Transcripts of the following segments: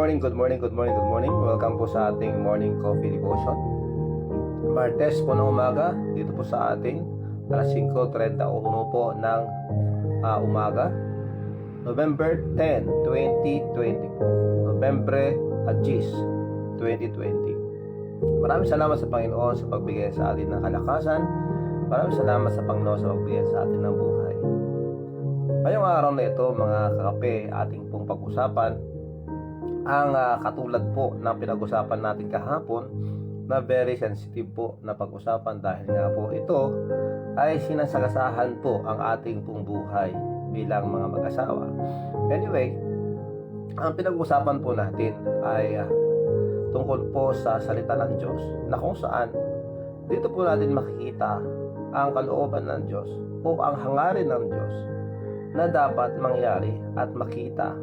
morning, good morning, good morning, good morning. Welcome po sa ating morning coffee devotion. Martes po ng umaga, dito po sa ating alas 5:31 po ng umaga. November 10, 2020 po. November 10, 2020. Maraming salamat sa Panginoon sa pagbigay sa atin ng kalakasan. Maraming salamat sa Panginoon sa pagbigay sa atin ng buhay. Ngayong araw na ito, mga kakape, ating pong pag-usapan ang katulad po ng pinag-usapan natin kahapon na very sensitive po na pag-usapan dahil nga po ito ay sinasagasahan po ang ating pong buhay bilang mga mag-asawa. Anyway, ang pinag-usapan po natin ay tungkol po sa salita ng Diyos na kung saan dito po natin makikita ang kalooban ng Diyos o ang hangarin ng Diyos na dapat mangyari at makita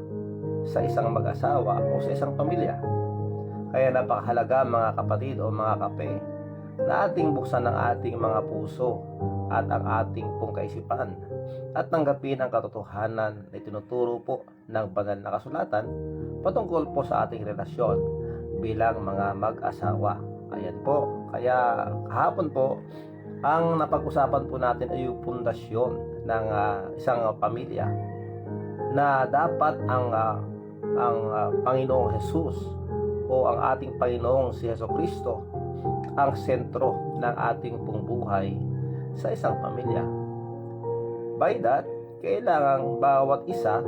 sa isang mag-asawa o sa isang pamilya. Kaya napakahalaga, mga kapatid o mga kape, na ating buksan ang ating mga puso at ang ating pong kaisipan at tanggapin ang katotohanan na itinuturo po ng banal na kasulatan patungkol po sa ating relasyon bilang mga mag-asawa. Ayan po, kaya kahapon po ang napag-usapan po natin ay yung pundasyon ng isang pamilya na dapat ang Panginoong Jesus o ang ating Panginoong si Jesucristo ang sentro ng ating pong buhay sa isang pamilya. By that, kailangan bawat isa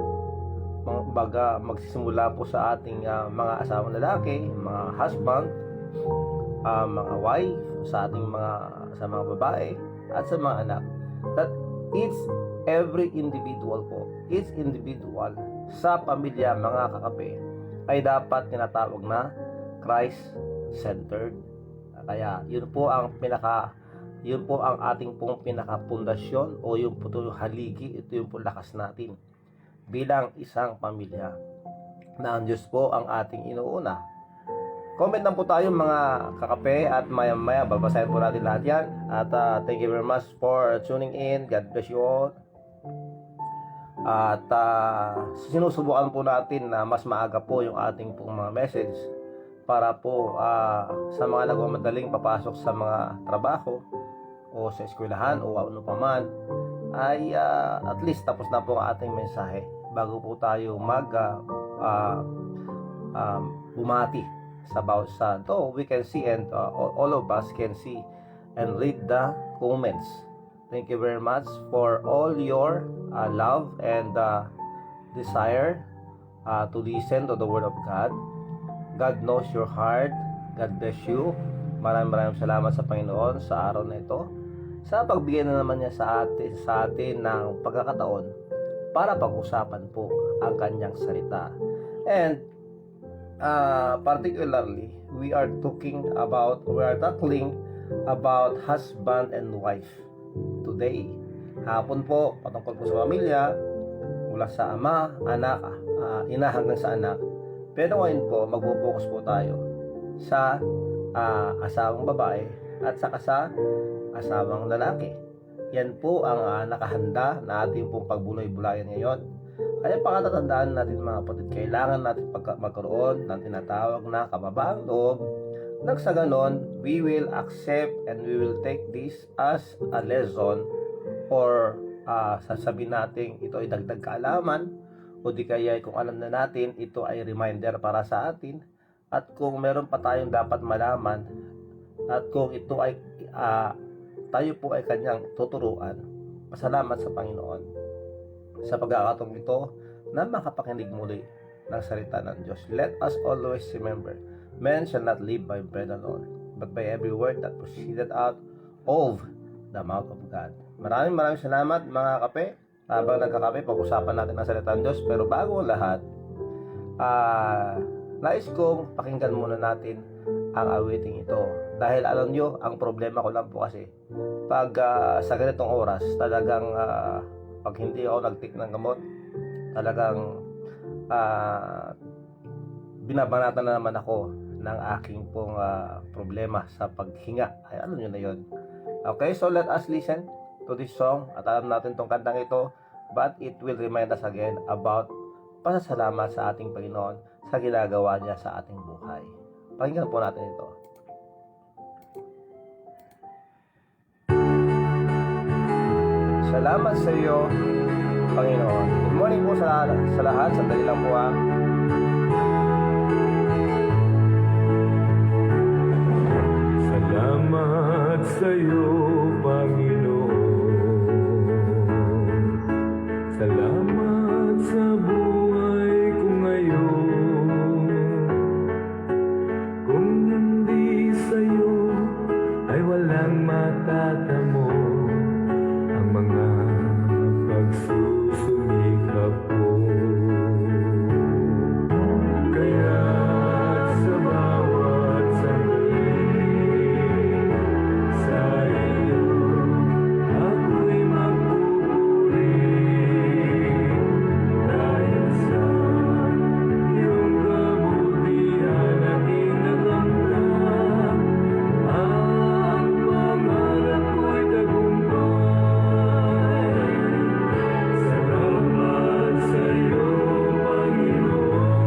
magsisimula po sa ating mga asawang lalaki, mga husband, mga wife, sa ating mga babae at sa mga anak, that it's every individual po, each individual sa pamilya, mga kakape, ay dapat tinatawag na Christ-centered. Kaya yun po ang ating pong pinakapundasyon o yung po yung haligi, ito yung po lakas natin bilang isang pamilya na ang Diyos po ang ating inuuna. Comment lang po tayo, mga kakape, at maya babasahin po natin lahat yan. At thank you very much for tuning in. God bless you all. At sinusubukan po natin na mas maaga po yung ating pong mga message para po sa mga nagmamadaling papasok sa mga trabaho o sa eskwelahan o ano pa man, ay at least tapos na po ang ating mensahe bago po tayo bumati sa bawat isa. Though we can see and all of us can see and read the comments. Thank you very much for all your love and desire to listen to the Word of God. God knows your heart. God bless you. Maraming salamat sa Panginoon sa araw na ito, sa pagbigay na naman niya sa atin ng pagkakataon para pag-usapan po ang kanyang salita. And particularly, we are tackling about husband and wife today. Hapon po, patungkol po sa pamilya, mula sa ama, anak, ina hanggang sa anak. Pero ngayon po, magpo-focus po tayo sa asawang babae at saka sa asawang lalaki. Yan po ang nakahanda na ating pong pagbuloy-bulayan ngayon. Kaya pakatatandaan natin, mga kapatid, kailangan natin magkaroon ng tinatawag na kababaang loob. Nang sa ganon, we will accept and we will take this as a lesson, or sasabihin natin ito ay dagdag kaalaman, o di kaya kung alam na natin, ito ay reminder para sa atin. At kung meron pa tayong dapat malaman, at kung ito ay tayo po ay kanyang tuturuan, pasalamat sa Panginoon sa pagkakataong ito na makapakinig muli ng salita ng Diyos. Let us always remember, man shall not live by bread alone, but by every word that proceeded out of the mouth of God. Maraming salamat, mga kape. Habang nagkakape, pag-usapan natin ang salita ng Diyos. Pero bago ang lahat, nais kong pakinggan muna natin ang awiting ito. Dahil alam nyo, ang problema ko lang po kasi, pag sa ganitong oras, talagang pag hindi ako nag-take ng gamot, talagang binabanatan na naman ako ng aking pong problema sa paghinga. Ay, alam nyo na yun. Okay, so let us listen to this song. At alam natin tong kantang ito, but it will remind us again about pasasalamat sa ating Panginoon sa ginagawa niya sa ating buhay. Pakinggan po natin ito. Salamat sa iyo, Panginoon. Good morning po sa lahat. Sandali lang po ha. Salamat sa iyo, Panginoon. Salamat sa buhay ko ngayon. Kung hindi sa iyo ay walang matatamo ang mga pagsusumikap ko. Kaya sa bawat sandali sa iyo ako'y magpupuri dahil sa iyong kabutihan at inaramdam ang pangarap ko'y tagumpay. Salamat sa iyo, Panginoon.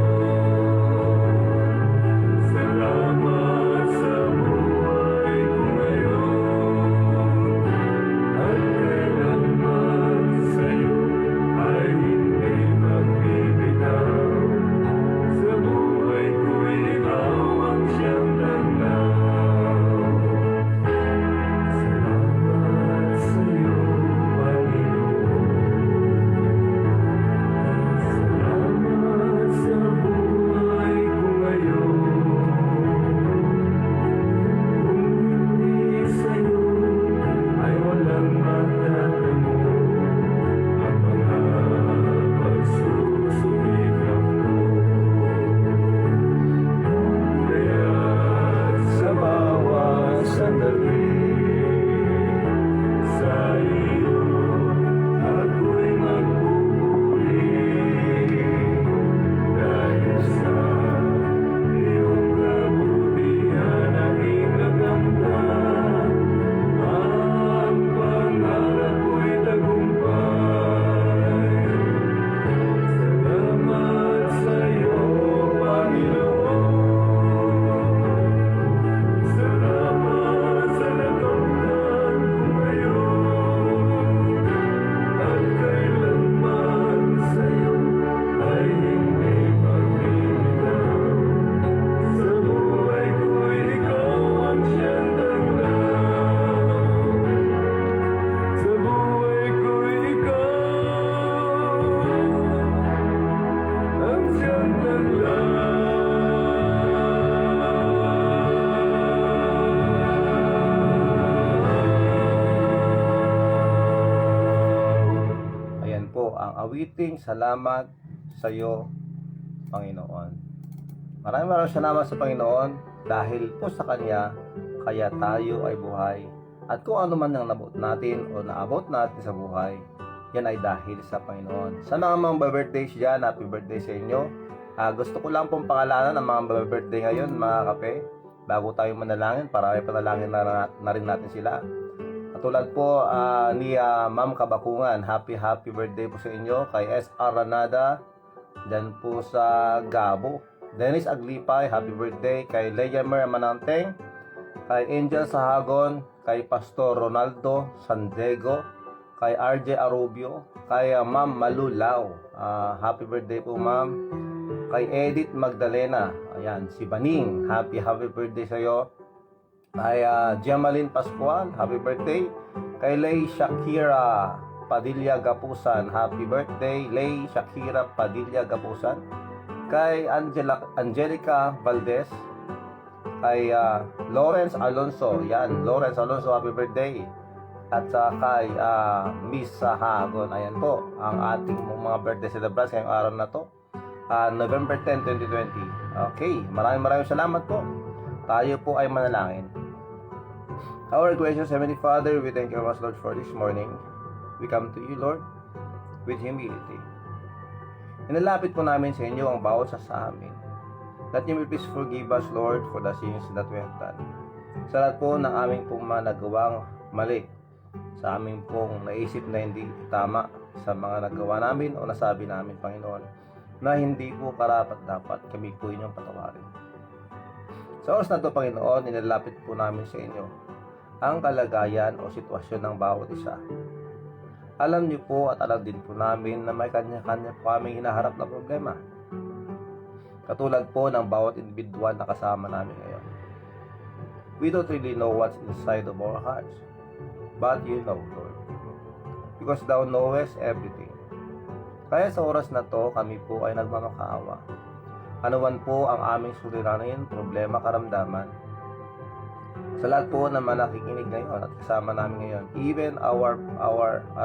Salamat sa buhay ko ngayon. At kailanman sa iyo ay hindi magbibitaw. Sa buhay ko'y ikaw ang siyang tanglaw. Salamat sa iyo, Panginoon. Salamat sa buhay ko ngayon. Kung hindi sa iyo ay walang matatamo ang mga pagsusumikap ko. Kaya sa bawat sandali sa iyo ako'y magpupuri dahil sa iyong kabutihan at inaramdam ang pangarap ko'y tagumpay. Salamat sa iyo, Panginoon. Salamat sa natunggan ko ngayon. At kailanman sa iyo ay hindi magbibitaw. Sa buhay ko'y ikaw ang siyang tanglaw. Sa buhay ko'y ikaw ang siyang tanglaw. Ayan po ang awiting salamat sa iyo, Panginoon. Maraming salamat sa Panginoon dahil po sa Kanya kaya tayo ay buhay. At kung ano man ang nabot natin o naabot natin sa buhay, yan ay dahil sa Panginoon. Sa mga birthdays dyan, happy birthday sa inyo. Gusto ko lang pong pangalanan ang mga birthday ngayon, mga kape, bago tayo manalangin para ay panalangin na rin natin sila. Katulad po ni Ma'am Kabakungan, happy birthday po sa inyo. Kay S.R. Ranada, dyan po sa Gabo. Dennis Aglipay, happy birthday. Kay Lejamer Mananteng, kay Angel Sahagon, kay Pastor Ronaldo Sandego, kay RJ Arubio, kay Ma'am Malulaw, happy birthday po ma'am. Kay Edith Magdalena, ayan, si Baning, happy birthday sa iyo. Kay Jemaline Pascual, happy birthday. Kay Lay Shakira Padilla Gapusan, happy birthday Lay Shakira Padilla Gapusan. Kay Angelica Valdez, kay Lawrence Alonso, yan, Lawrence Alonso, happy birthday. At kay Miss Sahagon, ayan po ang ating mga birthday celebration ngayong araw na to, November 10, 2020. Okay, maraming salamat po. Tayo po ay manalangin. Our gracious Heavenly Father, we thank you much, Lord, for this morning. We come to you, Lord, with humility. Inalapit po namin sa inyo ang bawat sa amin. That you will please forgive us, Lord, for the sins that we have done. Sa lahat po ng aming pong nagawang mali, sa aming pong naisip na hindi tama sa mga nagawa namin o nasabi namin, Panginoon. na hindi po karapat-dapat kami po inyong patawarin. Sa oras na ito, Panginoon, nilalapit po namin sa inyo ang kalagayan o sitwasyon ng bawat isa. Alam niyo po at alam din po namin na may kanya-kanya po kaming hinaharap na problema. Katulad po ng bawat individual na kasama namin ngayon. We don't really know what's inside of our hearts. But you know, Lord. Because Thou knowest everything. Kaya sa oras na to, kami po ay nagmamakaawa. Anuman po ang aming suliranin, problema, karamdaman. Sa lahat po na nakikinig ngayon at kasama namin ngayon, even our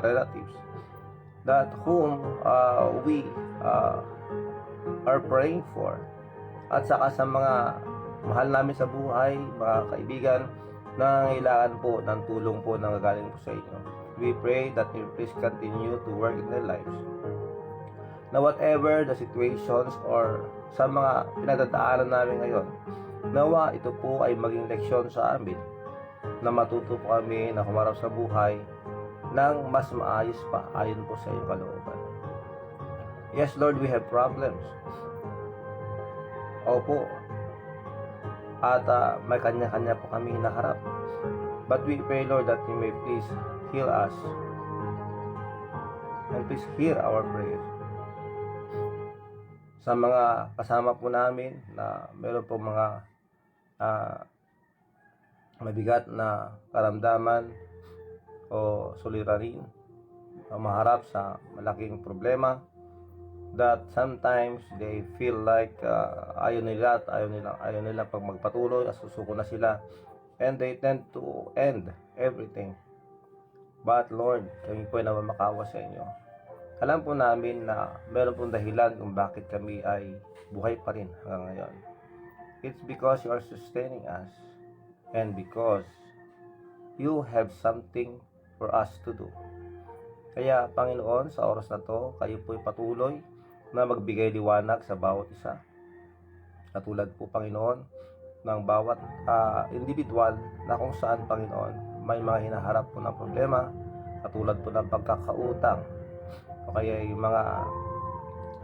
relatives, that whom we are praying for, at saka sa mga mahal namin sa buhay, mga kaibigan, na kailangan po ng tulong po na galing po sa inyo. We pray that you please continue to work in their lives. Na whatever the situations or sa mga pinagdadaanan namin ngayon, nawa ito po ay maging leksyon sa amin na matuto po kami na humarap sa buhay ng mas maayos pa ayon po sa iyong kalooban. Yes, Lord, we have problems. Opo. At may kanya-kanya po kami hinaharap. But we pray, Lord, that you may please heal us and please hear our prayers. Sa mga kasama po namin na meron po mga mabigat na karamdaman o suliranin, maharap sa malaking problema, that sometimes they feel like ayaw nila pag magpatuloy, susuko na sila, and they tend to end everything. But Lord, kami po ay namamakawa sa inyo. Alam po namin na meron pong dahilan kung bakit kami ay buhay pa rin hanggang ngayon. It's because you are sustaining us and because you have something for us to do. Kaya Panginoon, sa oras na to, kayo po'y patuloy na magbigay liwanag sa bawat isa. Katulad po, Panginoon, ng bawat individual na kung saan, Panginoon, may mga hinaharap po na problema, katulad po ng pagkakautang, o kaya yung mga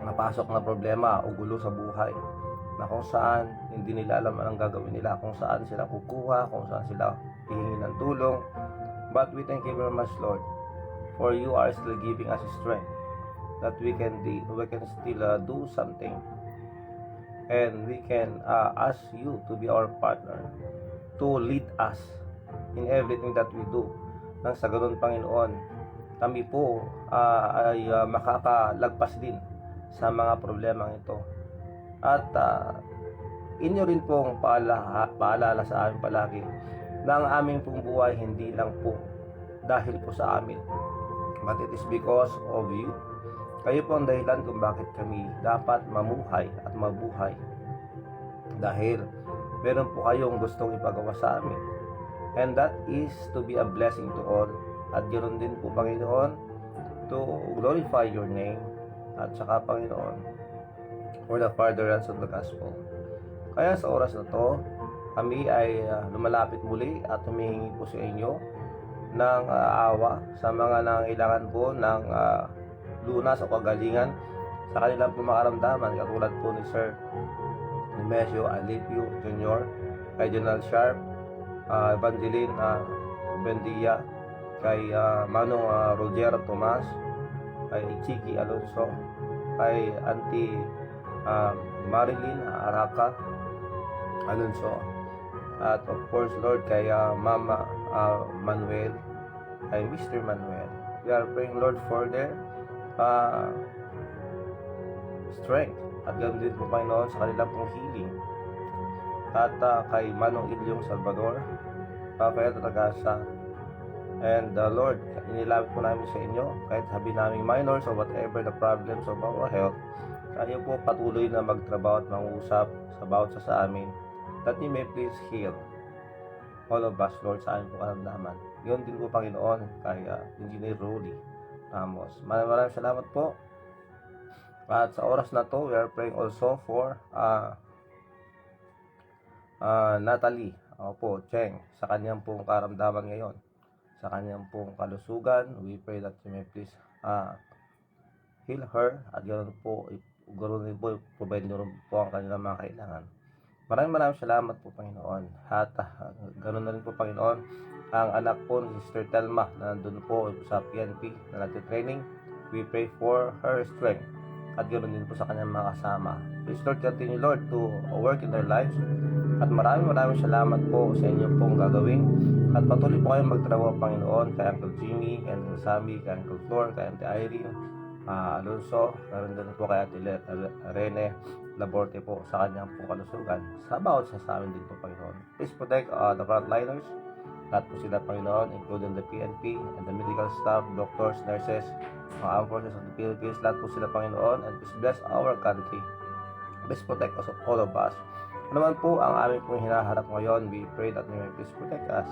napasok na problema o gulo sa buhay, na kung saan hindi nila alam anong gagawin nila, kung saan sila kukuha, kung saan sila hihingi ng tulong. But we thank you very much, Lord, for you are still giving us strength that we can still do something, and we can ask you to be our partner, to lead us in everything that we do. Nang sa ganun, Panginoon, kami po ay makakalagpas din sa mga problemang ito. At inyo rin pong paalala sa amin palagi na ang aming pong buhay hindi lang po dahil po sa amin, but it is because of you. Kayo po ang dahilan kung bakit kami dapat mamuhay at mabuhay. Dahil meron po kayong gustong ipagawa sa amin. And that is to be a blessing to all. At ganoon din po, Panginoon, to glorify your name. At saka, Panginoon, for the furtherance of the gospel. Kaya sa oras na to, kami ay lumalapit muli at humihingi po sa inyo ng awa sa mga nangailangan po ng lunas o kagalingan sa kanilang pumakaramdaman, katulad po ni Sir Nemesio Alipio Jr., kay General Sharp, Evangeline Bendia, kay Manong Roger Tomas, kay Chiki Alonso, kay Auntie Marilyn Araca Alonso, at of course, Lord, kay Mama Manuel, kay Mr. Manuel. We are praying, Lord, for their strength, at ganoon din po, Panginoon, sa kanilang pong healing. At kay Manong Ilyong Salvador, Rafael Tagasa, and Lord, inilapit po namin sa inyo, kahit sabi namin minors or whatever the problems of our health, kayo po patuloy na magtrabaho at mangusap sa bawat sa amin, that you may please heal all of us, Lord, sa aming po karamdaman. Yun din po, Panginoon, kay Engineer Rolly Ramos. Maraming salamat po. At sa oras na to, we are praying also for Natalie Cheng, sa kanyang pong karamdaman ngayon, sa kanyang pong kalusugan. We pray that you may please heal her, at ganoon po ganoon din po, provide nyo rin po ang kanilang mga kailangan. Maraming salamat po, Panginoon. At ganoon na rin po, Panginoon, ang anak po ni Sister Telma na nandun po sa PNP na nagtitraining. We pray for her strength. At ganoon din po sa kanyang mga kasama. Please, Lord, continue, Lord, to work in their lives. At maraming salamat po sa inyo pong gagawin. At patuloy po kayong magtrabaho, Panginoon, kay Uncle Jimmy, kay Uncle Sammy, kay Uncle Flor, kay Auntie Irene, Alonso, naroon din po kay Ate Rene Laborte po sa kanyang pong kalusugan. Sa bawat sa amin din po, Panginoon. Please protect the frontliners. Lahat po sila, Panginoon, including the PNP and the medical staff, doctors, nurses, mga armed forces of the Philippines. Lahat po sila, Panginoon, and please bless our country. Please protect us, all of us. Ano man po ang aming pong hinaharap ngayon, we pray that you may please protect us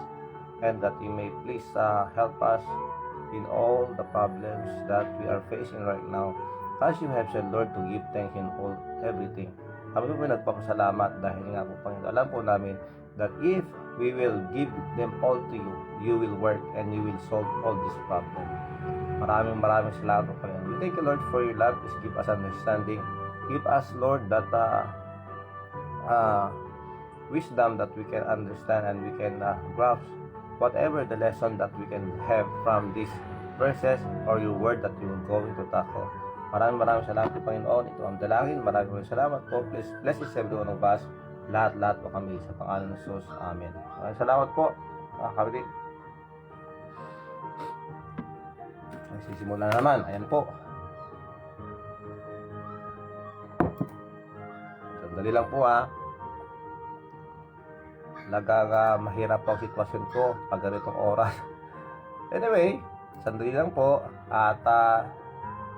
and that you may please help us in all the problems that we are facing right now. As you have said, Lord, to give thanks in all everything. Kami po nagpapasalamat dahil nga po, Panginoon, alam po namin that if we will give them all to you, you will work and you will solve all these problems. Maraming salamat po, Panginoon. We thank you, Lord, for your love. Please give us understanding. Give us, Lord, that wisdom that we can understand and we can grasp whatever the lesson that we can have from these verses or your word that you will going to tackle. Maraming salamat po, Panginoon. Ito ang dalangin. Maraming salamat po. Please bless each every one of us. Lahat po kami sa pangalan ng Jesus. Amen. Maraming salamat po, mga kapatid. Nagsisimula na naman. Ayan po. Sandali lang po, ha. Talagang mahirap po ang sitwasyon ko pag ganitong oras. Anyway, sandali lang po. At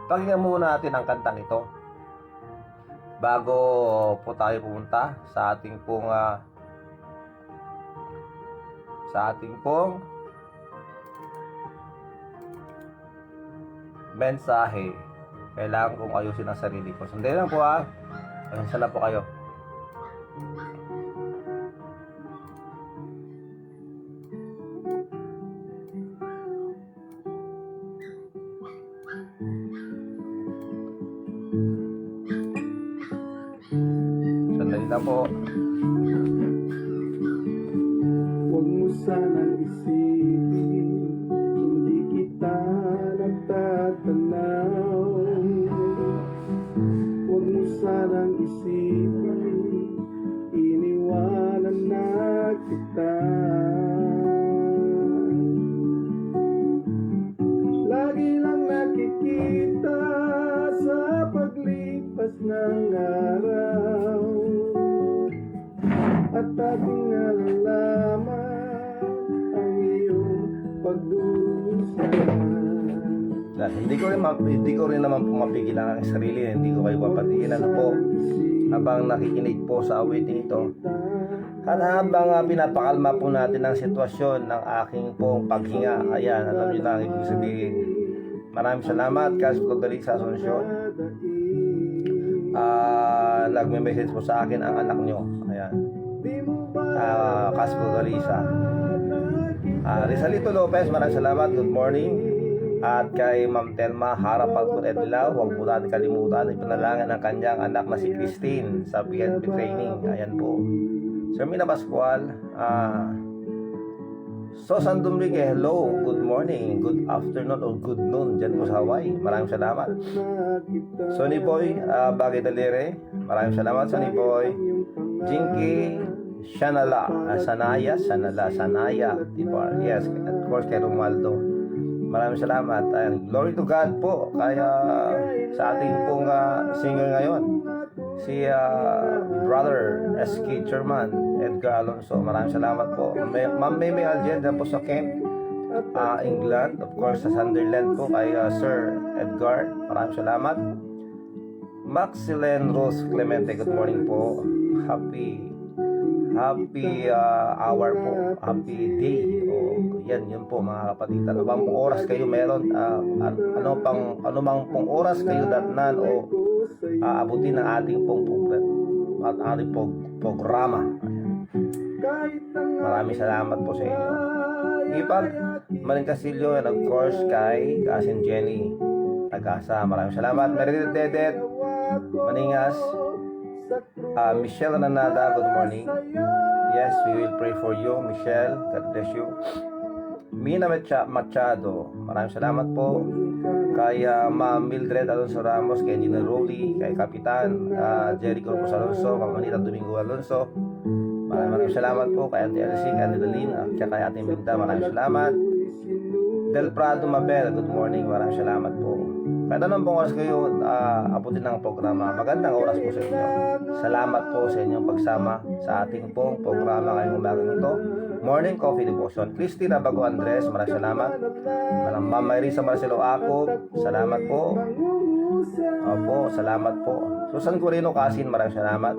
pakinggan muna natin ang kantang ito bago po tayo pumunta sa ating pong mensahe. Kailangan kong ayusin ang sarili ko. Sandali lang po, ha. Pasensya na po kayo. Sandali lang po. Huwag mo sanang isipin, hindi kita natatanaw. Huwag mo sanang isipin, iniwanan na kita. Lagi lang nakikita sa paglipas ng araw, at ating nalalaman ang iyong pagdurusan. Hindi ko rin naman po mapigilan ang sarili. Hindi ko kayo papatiin po habang nakikinig po sa awiting ito. At habang pinapakalma po natin ang sitwasyon ng aking pong paghinga. Ayan, alam niyo na ang ibig sabihin. Maraming salamat, Kaspo Galing sa Asunsyon. Nagme-message po sa akin ang anak nyo. Ayan. Kaspo Galisa. Rizalito Lopez, maraming salamat. Good morning. At kay Ma'am Telma Harapat po Edlaw, huwag po natin kalimutan ipanalangin ang kanyang anak na si Christine sa PNP training. Ayan po. Sir Mina Pascual, Sosan Dumrigue, hello, good morning, good afternoon or good noon dyan po sa Hawaii. Maraming salamat. Sonny Boy, Bagay Dalire, maraming salamat Sonny Boy. Jinky Sanaya, diba? Yes, of course kay Romualdo. Maraming salamat. Ayan, glory to God po kaya sa ating pong singer ngayon, si Brother SK Chairman Edgar Alonso. Maraming salamat po. Ma'am Meme Aljen dyan po sa Kent, England. Of course sa Sunderland po kay Sir Edgar. Maraming salamat. Maxilen Rose Clemente, good morning po. Happy hour po. Happy day. Yun po mga kapatid. Ano bang pong oras kayo meron? Ano bang pong oras kayo datnan o abutin ng ating pong programa. Maraming salamat po sa inyo. Ipag Maling and of course kay Cousin Jenny Tagasa. Maraming salamat. Meredith Dedet, Maningas. Michelle Nanada, good morning. Yes, we will pray for you, Michelle. God bless you. Mina Machado, maraming salamat po. Kay Ma'am Mildred Alonso Ramos, kay Engineer Rolly, kay Kapitan Jerry Corpus Alonso, kay Manita Domingo Alonso. Maraming salamat po kay Auntie Elsie, kay Auntie Dalene, at kay Ate Minda. Maraming salamat. Del Prado Mabel, good morning. Maraming salamat po. Kahit anong pong oras kayo abutin ng programa, magandang oras po sa inyo. Salamat po sa inyong pagsama sa ating pong programa ngayong umagang ito. Morning Coffee Devotion. Christina Bago Andres, maraming salamat. Ma'am Marisa Marcelo Ako, salamat po. Opo, salamat po. Susan Corino Casin, maraming salamat.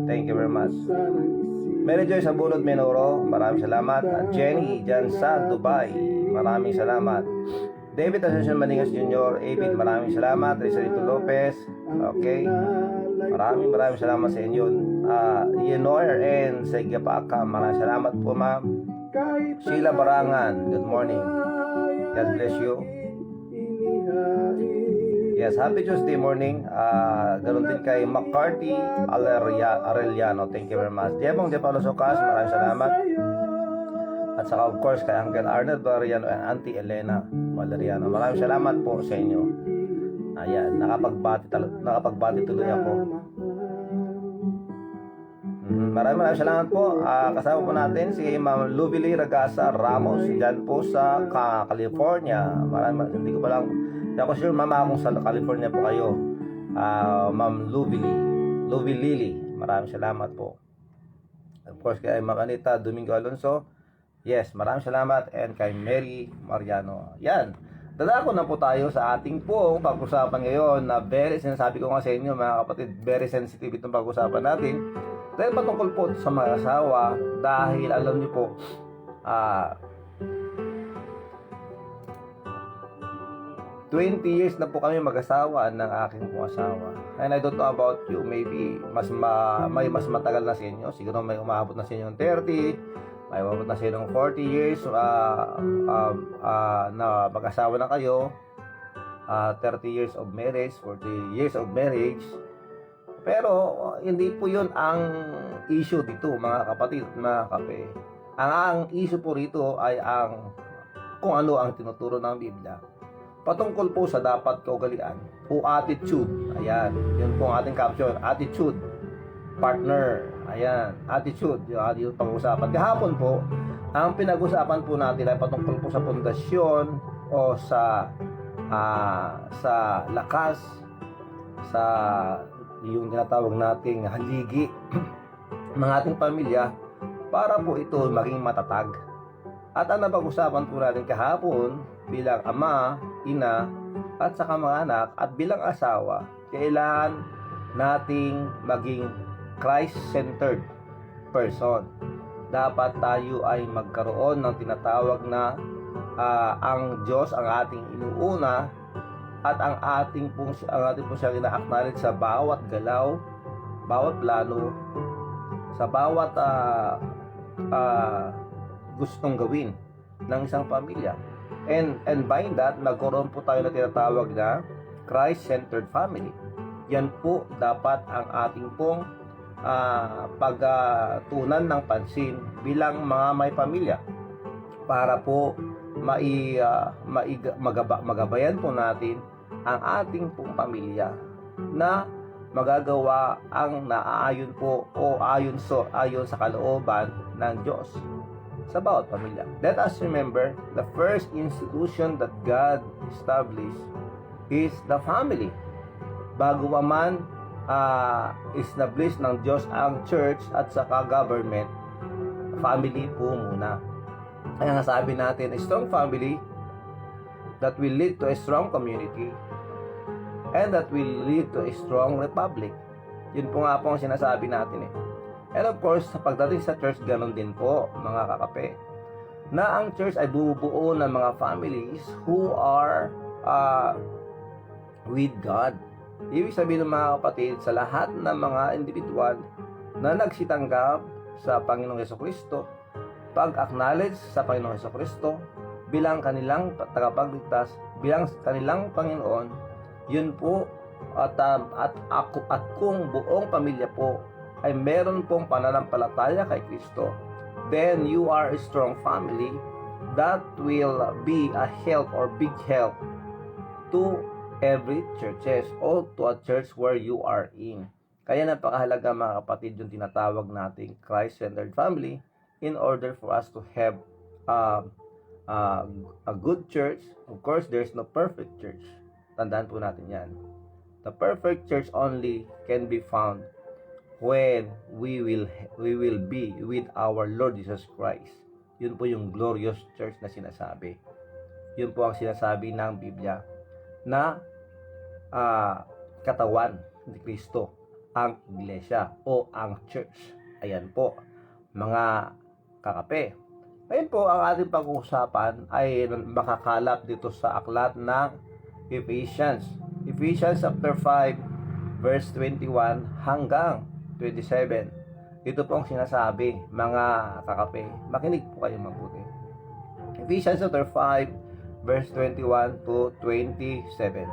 Thank you very much. Mary Joy Sabunod Menoro, maraming salamat. At Jenny dyan sa Dubai, maraming salamat. David Ascension Maningas Jr., David, maraming salamat. Rizalito Lopez, okay. Maraming salamat sa inyo. Yenoir and Segapaka, maraming salamat po, ma'am. Sheila Barangan, good morning. God bless you. Yes, happy Tuesday morning. Ganun din kay McCarthy Arellano, thank you very much. Diabong De Paulo Socas, maraming salamat. At saka of course kay Uncle Arnold Valeriano and Auntie Elena Valeriano, maraming salamat po sa inyo. Ayan, nakapagbati tuloy ako. Maraming salamat po. Kasama po natin si Ma'am Lubili Ragasa Ramos dyan po sa California. Hindi ko pa lang, hindi ako sure mama kung sa California po kayo. Ma'am Lubili, maraming salamat po. Of course kay Ma'am Anita Domingo Alonso, yes, maraming salamat. And kay Mary Mariano. Yan, dadako na po tayo sa ating pong pag-usapan ngayon na sinasabi ko nga sa inyo mga kapatid, very sensitive itong pag-usapan natin. Dahil patungkol po sa mga asawa, dahil alam niyo po, 20 years na po kami mag-asawa ng aking pong asawa. And I don't know about you, maybe may mas matagal na sa inyo. Siguro may umabot na sa inyo ng 30, may umabot na sa inyo ng 40 years na mag-asawa na kayo. 30 years of marriage, 40 years of marriage. Pero hindi po yun ang issue dito mga kapatid, mga kape. Ang issue po rito ay kung ano ang tinuturo ng Biblia patungkol po sa dapat kaugalian o attitude. Ayan, yun po ang ating caption, attitude, partner. Ayan, attitude, yung pag-usapan. Kahapon po, ang pinag-usapan po natin ay patungkol po sa pundasyon o sa lakas, sa yung tinatawag nating haligi ng ating pamilya para po ito maging matatag. At ang napag-usapan po natin kahapon bilang ama, ina, at saka mga anak at bilang asawa, kailangan nating maging Christ-centered person. Dapat tayo ay magkaroon ng tinatawag na ang Diyos ang ating inuuna at ang ating pong siyang ina-acknowledge sa bawat galaw, bawat plano, sa bawat gustong gawin ng isang pamilya. And by that, nagkaroon po tayo na tinatawag na Christ-centered family. Yan po dapat ang ating pong pagtuunan ng pansin bilang mga may pamilya para po magabayan po natin ang ating pong pamilya na magagawa ang naaayon po o ayon sa kalooban ng Diyos sa bawat pamilya. Let us remember, the first institution that God established is the family. Bago pa man establish ng Diyos ang church at saka government, family po muna. Kaya nga sabi natin, a strong family that will lead to a strong community and that will lead to a strong republic. Yun po nga po ang sinasabi natin eh. And of course, sa pagdating sa church, ganun din po mga kakape, na ang church ay bumubuo ng mga families who are with God. Ibig sabihin ng mga kapatid, sa lahat ng mga individual na nagsitanggap sa Panginoong Jesucristo, pag-acknowledge sa Panginoong Jesucristo bilang kanilang tagapagligtas, bilang kanilang Panginoon, yun po at kung buong pamilya po ay meron pong pananampalataya kay Kristo, then you are a strong family that will be a help or big help to every churches or to a church where you are in. Kaya napakahalaga mga kapatid yung tinatawag nating Christ-centered family in order for us to have a good church. Of course, there's no perfect church. Tandaan po natin yan. The perfect church only can be found when we will be with our Lord Jesus Christ. Yun po yung glorious church na sinasabi. Yun po ang sinasabi ng Biblia na katawan ni Kristo, ang iglesia o ang church. Ayan po, mga kakape. Ngayon po, ang ating pag-uusapan ay makakalap dito sa aklat ng Ephesians. Ephesians chapter 5, verse 21 hanggang 27. Ito pong sinasabi, mga kakape. Makinig po kayo mabuti. Ephesians chapter 5, verse 21 to 27.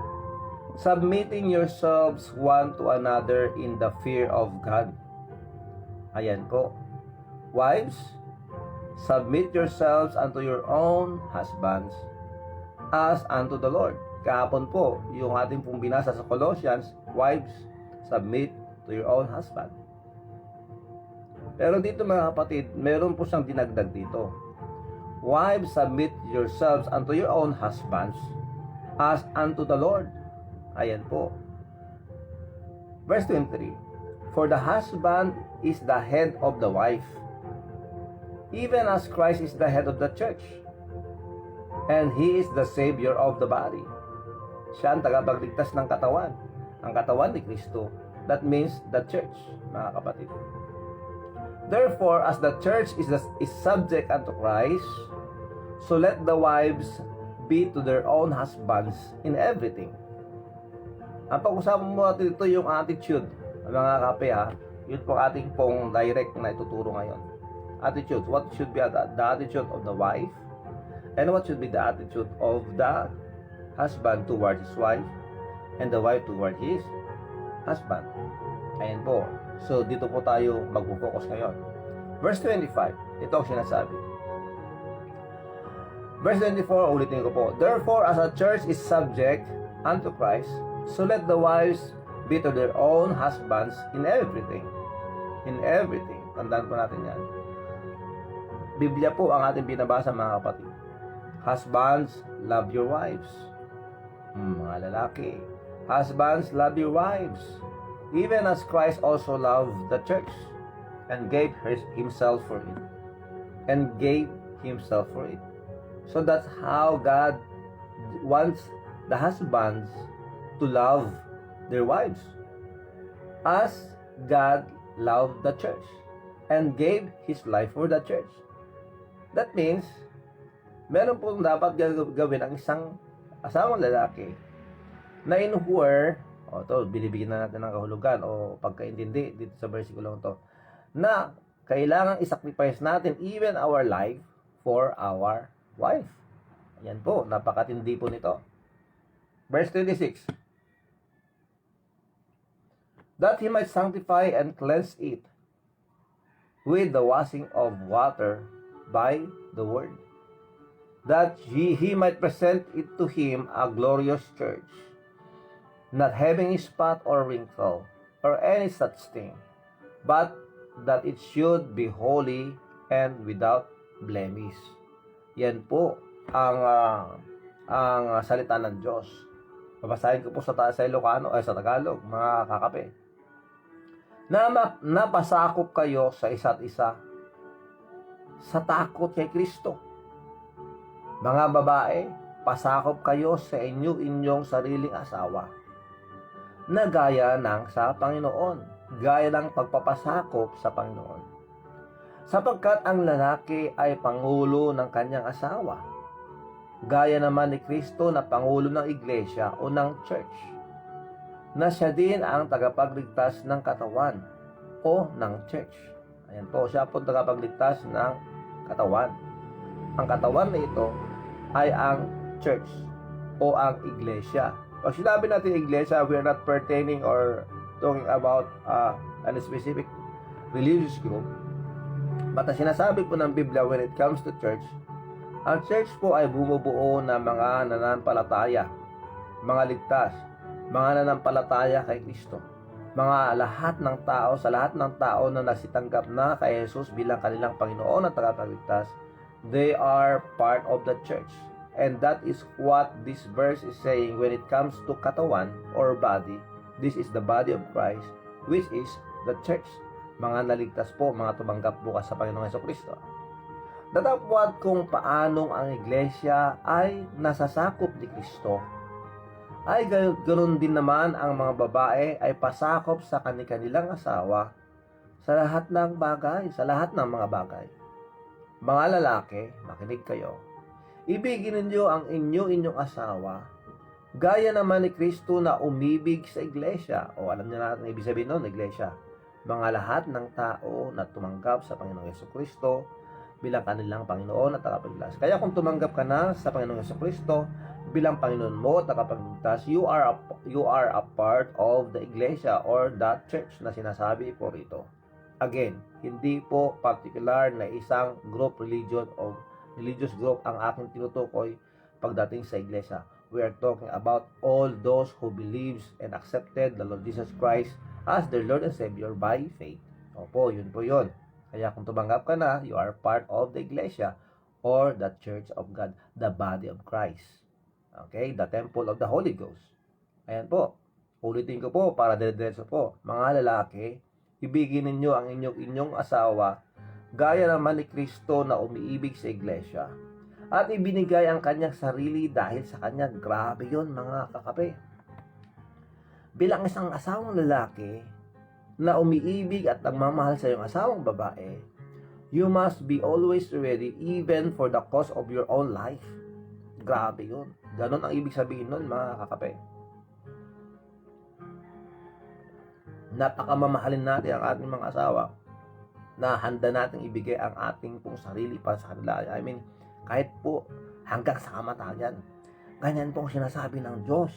Submitting yourselves one to another in the fear of God. Ayan po. Wives, submit yourselves unto your own husbands as unto the Lord. Kahapon po, yung ating pong binasa sa Colossians, wives, submit to your own husband. Pero dito mga kapatid, meron po siyang dinagdag dito. Wives, submit yourselves unto your own husbands as unto the Lord. Ayan po. Verse 23. For the husband is the head of the wife, even as Christ is the head of the church, and He is the Savior of the body. Siya ang tagapagligtas ng katawan. Ang katawan ni Kristo. That means the church, mga kapatid. Therefore, as the church is subject unto Christ, so let the wives be to their own husbands in everything. Ang pag-usapan mo natin dito yung attitude, mga kape ha. Yun po ating pong direct na ituturo ngayon. Attitude. What should be the attitude of the wife? And what should be the attitude of the husband towards his wife? And the wife towards his husband. Ayan po. So, dito po tayo mag-focus ngayon. Verse 25. Ito ang sinasabi. Verse 24, ulitin ko po. Therefore, as a church is subject unto Christ, so let the wives be to their own husbands in everything. In everything. Tandaan po natin yan. Biblia po ang ating binabasa mga kapatid. Husbands, love your wives. Mga lalaki. Husbands, love your wives. Even as Christ also loved the church and gave himself for it. And gave himself for it. So that's how God wants the husbands to love their wives as God loved the church and gave His life for the church. That means, meron pong dapat gawin ang isang asawang lalaki na in where, binibigyan na natin ng kahulugan o pagkaintindi dito sa versikulo to, na kailangang isacrifice natin even our life for our wife. Yan po, napakatindi po nito. Verse 26. That He might sanctify and cleanse it with the washing of water by the word, that he might present it to Him a glorious church, not having spot or wrinkle or any such thing, but that it should be holy and without blemish. Yan po ang salita ng Diyos. Babasahin ko po sa Ilocano sa Tagalog, mga kakape. Napasakop kayo sa isa't isa sa takot kay Kristo. Mga babae, pasakop kayo sa inyong sariling asawa na gaya ng sa Panginoon, gaya ng pagpapasakop sa Panginoon. Sapagkat ang lalaki ay pangulo ng kanyang asawa, gaya naman ni Kristo na pangulo ng iglesia o ng church, na siya din ang tagapagligtas ng katawan o ng church. Ayan po, siya po tagapagligtas ng katawan. Ang katawan na ito ay ang church o ang iglesia. Pag sinabi natin iglesia, we are not pertaining or talking about a specific religious group. But ang sinasabi po ng Biblia when it comes to church, ang church po ay bumubuo ng mga nananampalataya, mga ligtas, mga nananampalataya kay Kristo. Mga lahat ng tao, sa lahat ng tao na nasitanggap na kay Jesus bilang kanilang Panginoon at tagapagligtas, they are part of the church. And that is what this verse is saying when it comes to katawan or body. This is the body of Christ, which is the church. Mga naligtas po, mga tumanggap bukas sa Panginoong Jesucristo. Datapwat kung paanong ang iglesia ay nasasakop ni Kristo, ay ganoon din naman ang mga babae ay pasakop sa kanilang asawa sa lahat ng bagay, sa lahat ng mga bagay. Mga lalaki, makinig kayo. Ibigin ninyo ang inyong asawa gaya naman ni Kristo na umibig sa iglesia. O alam niyo natin ibig sabihin nun, iglesia. Mga lahat ng tao na tumanggap sa Panginoong Jesucristo bilang kanilang Panginoon at tagapagligtas. Kaya kung tumanggap ka na sa Panginoong Jesucristo bilang Panginoon mo at tagapagligtas, you are a part of the iglesia or that church na sinasabi po rito. Again, hindi po particular na isang group religion o religious group ang aking tinutukoy pagdating sa iglesia. We are talking about all those who believes and accepted the Lord Jesus Christ as their Lord and Savior by faith. Opo, yun po yun. Kaya kung tumanggap ka na, you are part of the iglesia or the church of God, the body of Christ. Okay, the temple of the Holy Ghost. Ayan po. Ulitin ko po para dire-diretso po. Mga lalaki, ibigin ninyo ang inyong asawa gaya naman ni Kristo na umiibig sa iglesia at ibinigay ang kanyang sarili dahil sa kanya. Grabe yun mga kakape. Bilang isang asawang lalaki na umiibig at nagmamahal sa iyong asawang babae, you must be always ready even for the cost of your own life. Grabe yun. Ganon ang ibig sabihin nun mga kakape. Napakamamahalin natin ang ating mga asawa na handa nating ibigay ang ating pong sarili para sa kanila. I mean, kahit po hanggang sa kamatayan. Ganyan pong sinasabi ng Diyos,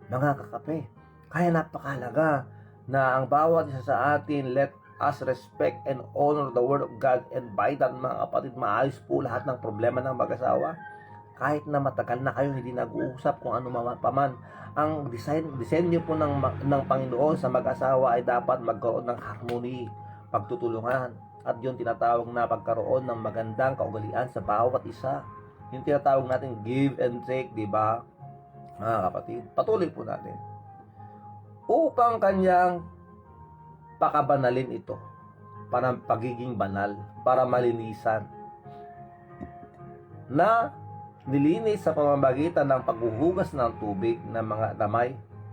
mga kakape. Kaya napakahalaga na ang bawat isa sa atin, let us respect and honor the Word of God, and by that, mga kapatid, maayos po lahat ng problema ng mag-asawa. Kahit na matagal na kayo hindi nag-uusap kung ano pa man, ang disenyo po ng Panginoon sa mag-asawa ay dapat magkaroon ng harmony, pagtutulungan, at yun tinatawag na pagkaroon ng magandang kaugalian sa bawat isa. Yung tinatawag natin give and take, di ba? Mga kapatid, patuloy po natin. Upang kanyang pakabanalin ito, para pagiging banal, para malinisan, na nilinis sa pamamagitan ng paghuhugas ng tubig ng mga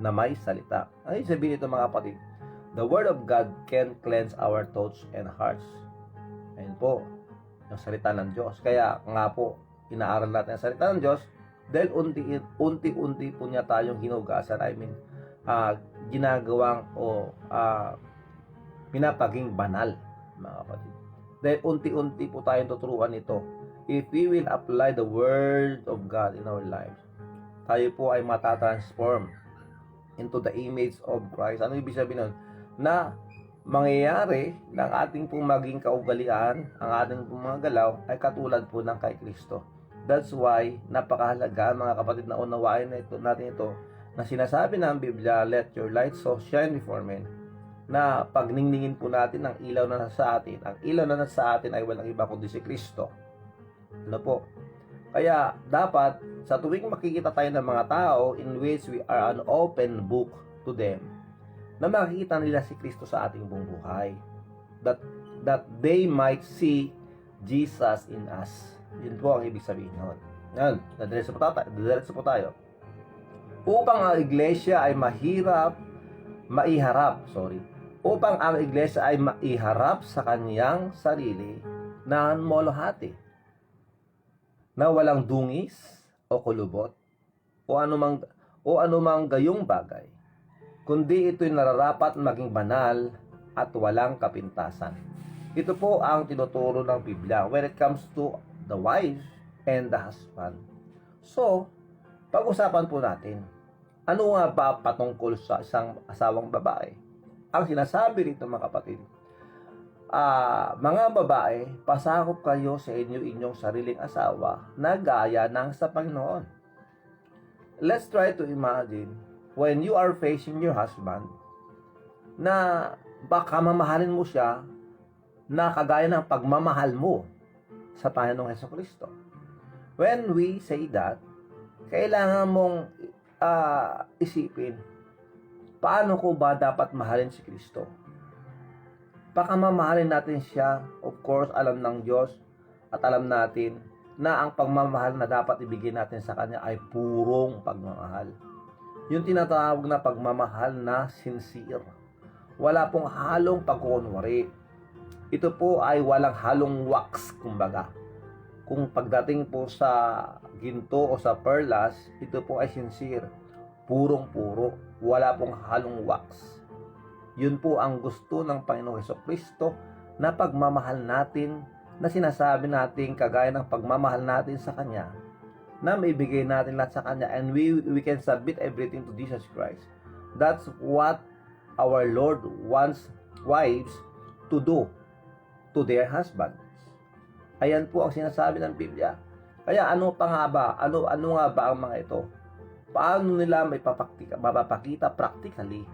na may salita. Ay sabihin ito mga kapatid, the Word of God can cleanse our thoughts and hearts. Ayun po, yung salita ng Diyos. Kaya nga po, inaaral natin ang salita ng Diyos dahil unti-unti po niya tayong hinugasan. I mean, ginagawang pinapaging banal, mga kapatid. Dahil unti-unti po tayong tuturuan ito. If we will apply the Word of God in our lives, tayo po ay matatransform into the image of Christ. Ano ibig sabihin nun? Na mangyayari ng ating pong maging kaugalian, ang ating pong mga galaw ay katulad po ng kay Kristo. That's why napakahalaga mga kapatid na unawain natin ito na sinasabi ng Biblia, let your light so shine before men, na pagningningin po natin ang ilaw na nasa atin. Ang ilaw na nasa atin ay walang iba kundi si Kristo. Ano po? Kaya dapat sa tuwing makikita tayo ng mga tao in which we are an open book to them, na makikita nila si Kristo sa ating buong buhay, that they might see Jesus in us. Yun po ang ibig sabihin nun. Yan, nadiretso po tayo. Upang ang iglesia ay upang ang iglesia ay maiharap sa kanyang sarili na moluhati, na walang dungis o kulubot o anumang gayong bagay, kundi ito'y nararapat maging banal at walang kapintasan. Ito po ang tinuturo ng Biblia when it comes to the wife and the husband. So, pag-usapan po natin, Ano nga ba patungkol sa isang asawang babae? Ang sinasabi rito mga kapatid, mga babae, pasakop kayo sa inyong sariling asawa na gaya ng sa Panginoon. Let's try to imagine when you are facing your husband na baka mamahalin mo siya na kagaya ng pagmamahal mo sa Panginoong Hesukristo. When we say that, kailangan mong isipin, paano ko ba dapat mahalin si Kristo? Baka mamahalin natin siya, of course, alam ng Diyos at alam natin na ang pagmamahal na dapat ibigay natin sa Kanya ay purong pagmamahal. Yung tinatawag na pagmamahal na sincere. Wala pong halong pagkukunwari. Ito po ay walang halong wax, kumbaga. Kung pagdating po sa ginto o sa perlas, ito po ay sincere. Purong-puro. Wala pong halong wax. Yun po ang gusto ng Panginoong Hesukristo na pagmamahal natin, na sinasabi natin kagaya ng pagmamahal natin sa Kanya, na maibigay natin lahat sa Kanya, and we can submit everything to Jesus Christ. That's what our Lord wants wives to do to their husbands. Ayan po ang sinasabi ng Biblia. Kaya ano pa nga ba? Ano nga ba ang mga ito? Paano nila mapapakita practically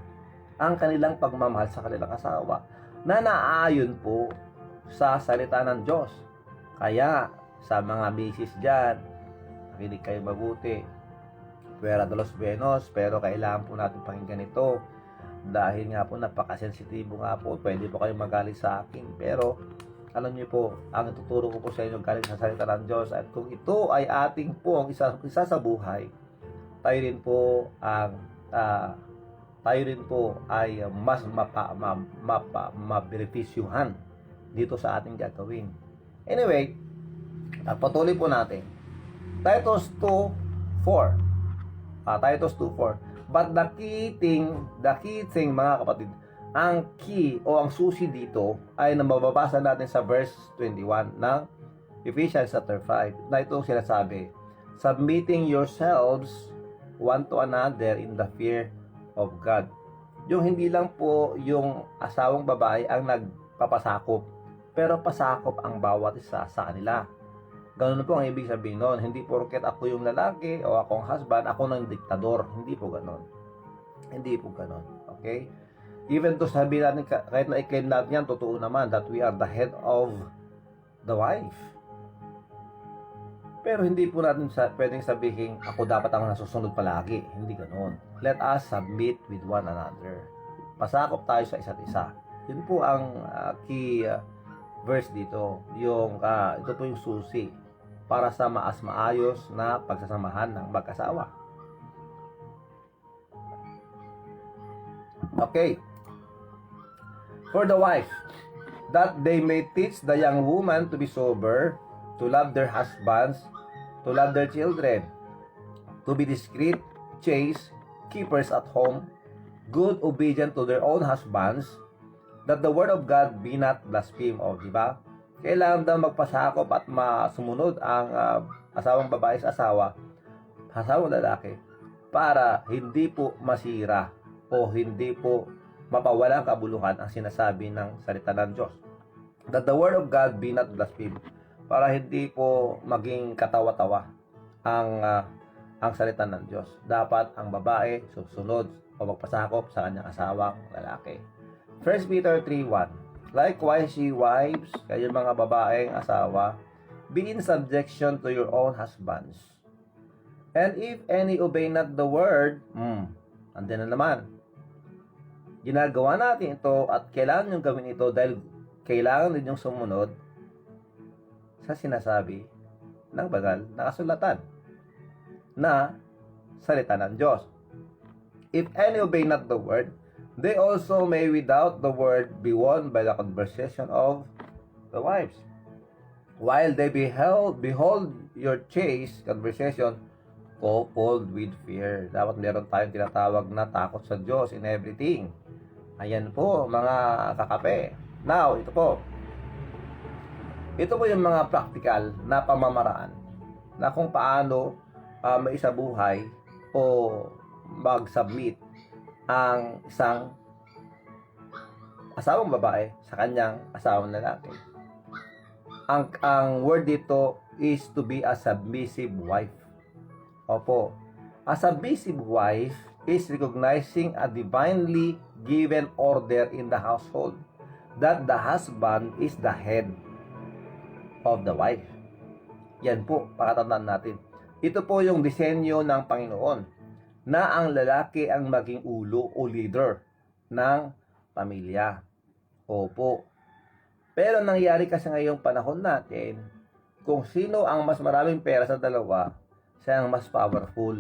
ang kanilang pagmamahal sa kanilang asawa na naaayon po sa salita ng Diyos? Kaya sa mga misis dyan, nakinig kayo mabuti. Fuera de los buenos, pero kailangan po natin pakinggan ito. Dahil nga po napakasensitibo nga po, pwede po kayo magalit sa akin. Pero alam niyo po, ang ituturo ko po sa inyo galing sa salita ng Diyos. At kung ito ay ating po ang isa sa buhay, tayo rin po ay mas mabenefisyuhan dito sa ating gagawin. Anyway, patuloy po natin. Titus 2:4. Titus 2:4. But the key thing mga kapatid, ang key o ang susi dito ay mababasa natin sa verse 21 ng Ephesians chapter 5. Na ito sinasabi, submitting yourselves one to another in the fear of God. Yung hindi lang po yung asawang babae ang nagpapasakop, pero pasakop ang bawat isa sa kanila. Ganun po ang ibig sabihin nun. Hindi porket ako yung lalaki o akong husband, ako ng diktador. Hindi po ganun. Hindi po ganun. Okay? Even to sabihin natin, kahit na i-claim natin yan, totoo naman that we are the head of the wife. Pero hindi po natin pwedeng sabihin, ako dapat ang nasusunod palagi. Hindi ganun. Let us submit with one another. Pasakop tayo sa isa't isa. Yun po ang key verse dito. Ito po yung susi para sa maayos na pagsasamahan ng mag-asawa. Okay. For the wife, that they may teach the young woman to be sober, to love their husbands, to love their children, to be discreet, chaste, keepers at home, good, obedient to their own husbands, that the word of God be not blasphemed. Diba? Kailangan daw magpasakop at masumunod ang asawang babae sa asawang lalaki, para hindi po masira o hindi po mapawalang kabuluhan ang sinasabi ng salita ng Diyos. That the word of God be not blasphemed, para hindi po maging katawa-tawa ang salita ng Diyos. Dapat ang babae susunod o magpasakop sa kanyang asawang lalaki. 1 Peter 3:1. Likewise, ye wives, kayo mga babaeng asawa, be in subjection to your own husbands. And if any obey not the word, andyan na naman. Ginagawa natin ito at kailangan nyo gawin ito dahil kailangan din yung sumunod sa sinasabi ng banal na kasulatan na salita ng Diyos. If any obey not the word, they also may without the word be won by the conversation of the wives. While they behold your chaste conversation coupled with fear. Dapat meron tayong tinatawag na takot sa Diyos in everything. Ayan po mga kakape. Now, ito po yung mga practical na pamamaraan na kung paano maisabuhay o mag-submit ang isang asawang babae sa kanyang asawang lalaki. Ang word dito is to be a submissive wife. Opo. A submissive wife is recognizing a divinely given order in the household that the husband is the head of the wife. Yan po, pakatandaan natin. Ito po yung disenyo ng Panginoon na ang lalaki ang maging ulo o leader ng pamilya. Opo. Pero nangyari kasi ngayong panahon natin, kung sino ang mas maraming pera sa dalawa, siya ang mas powerful.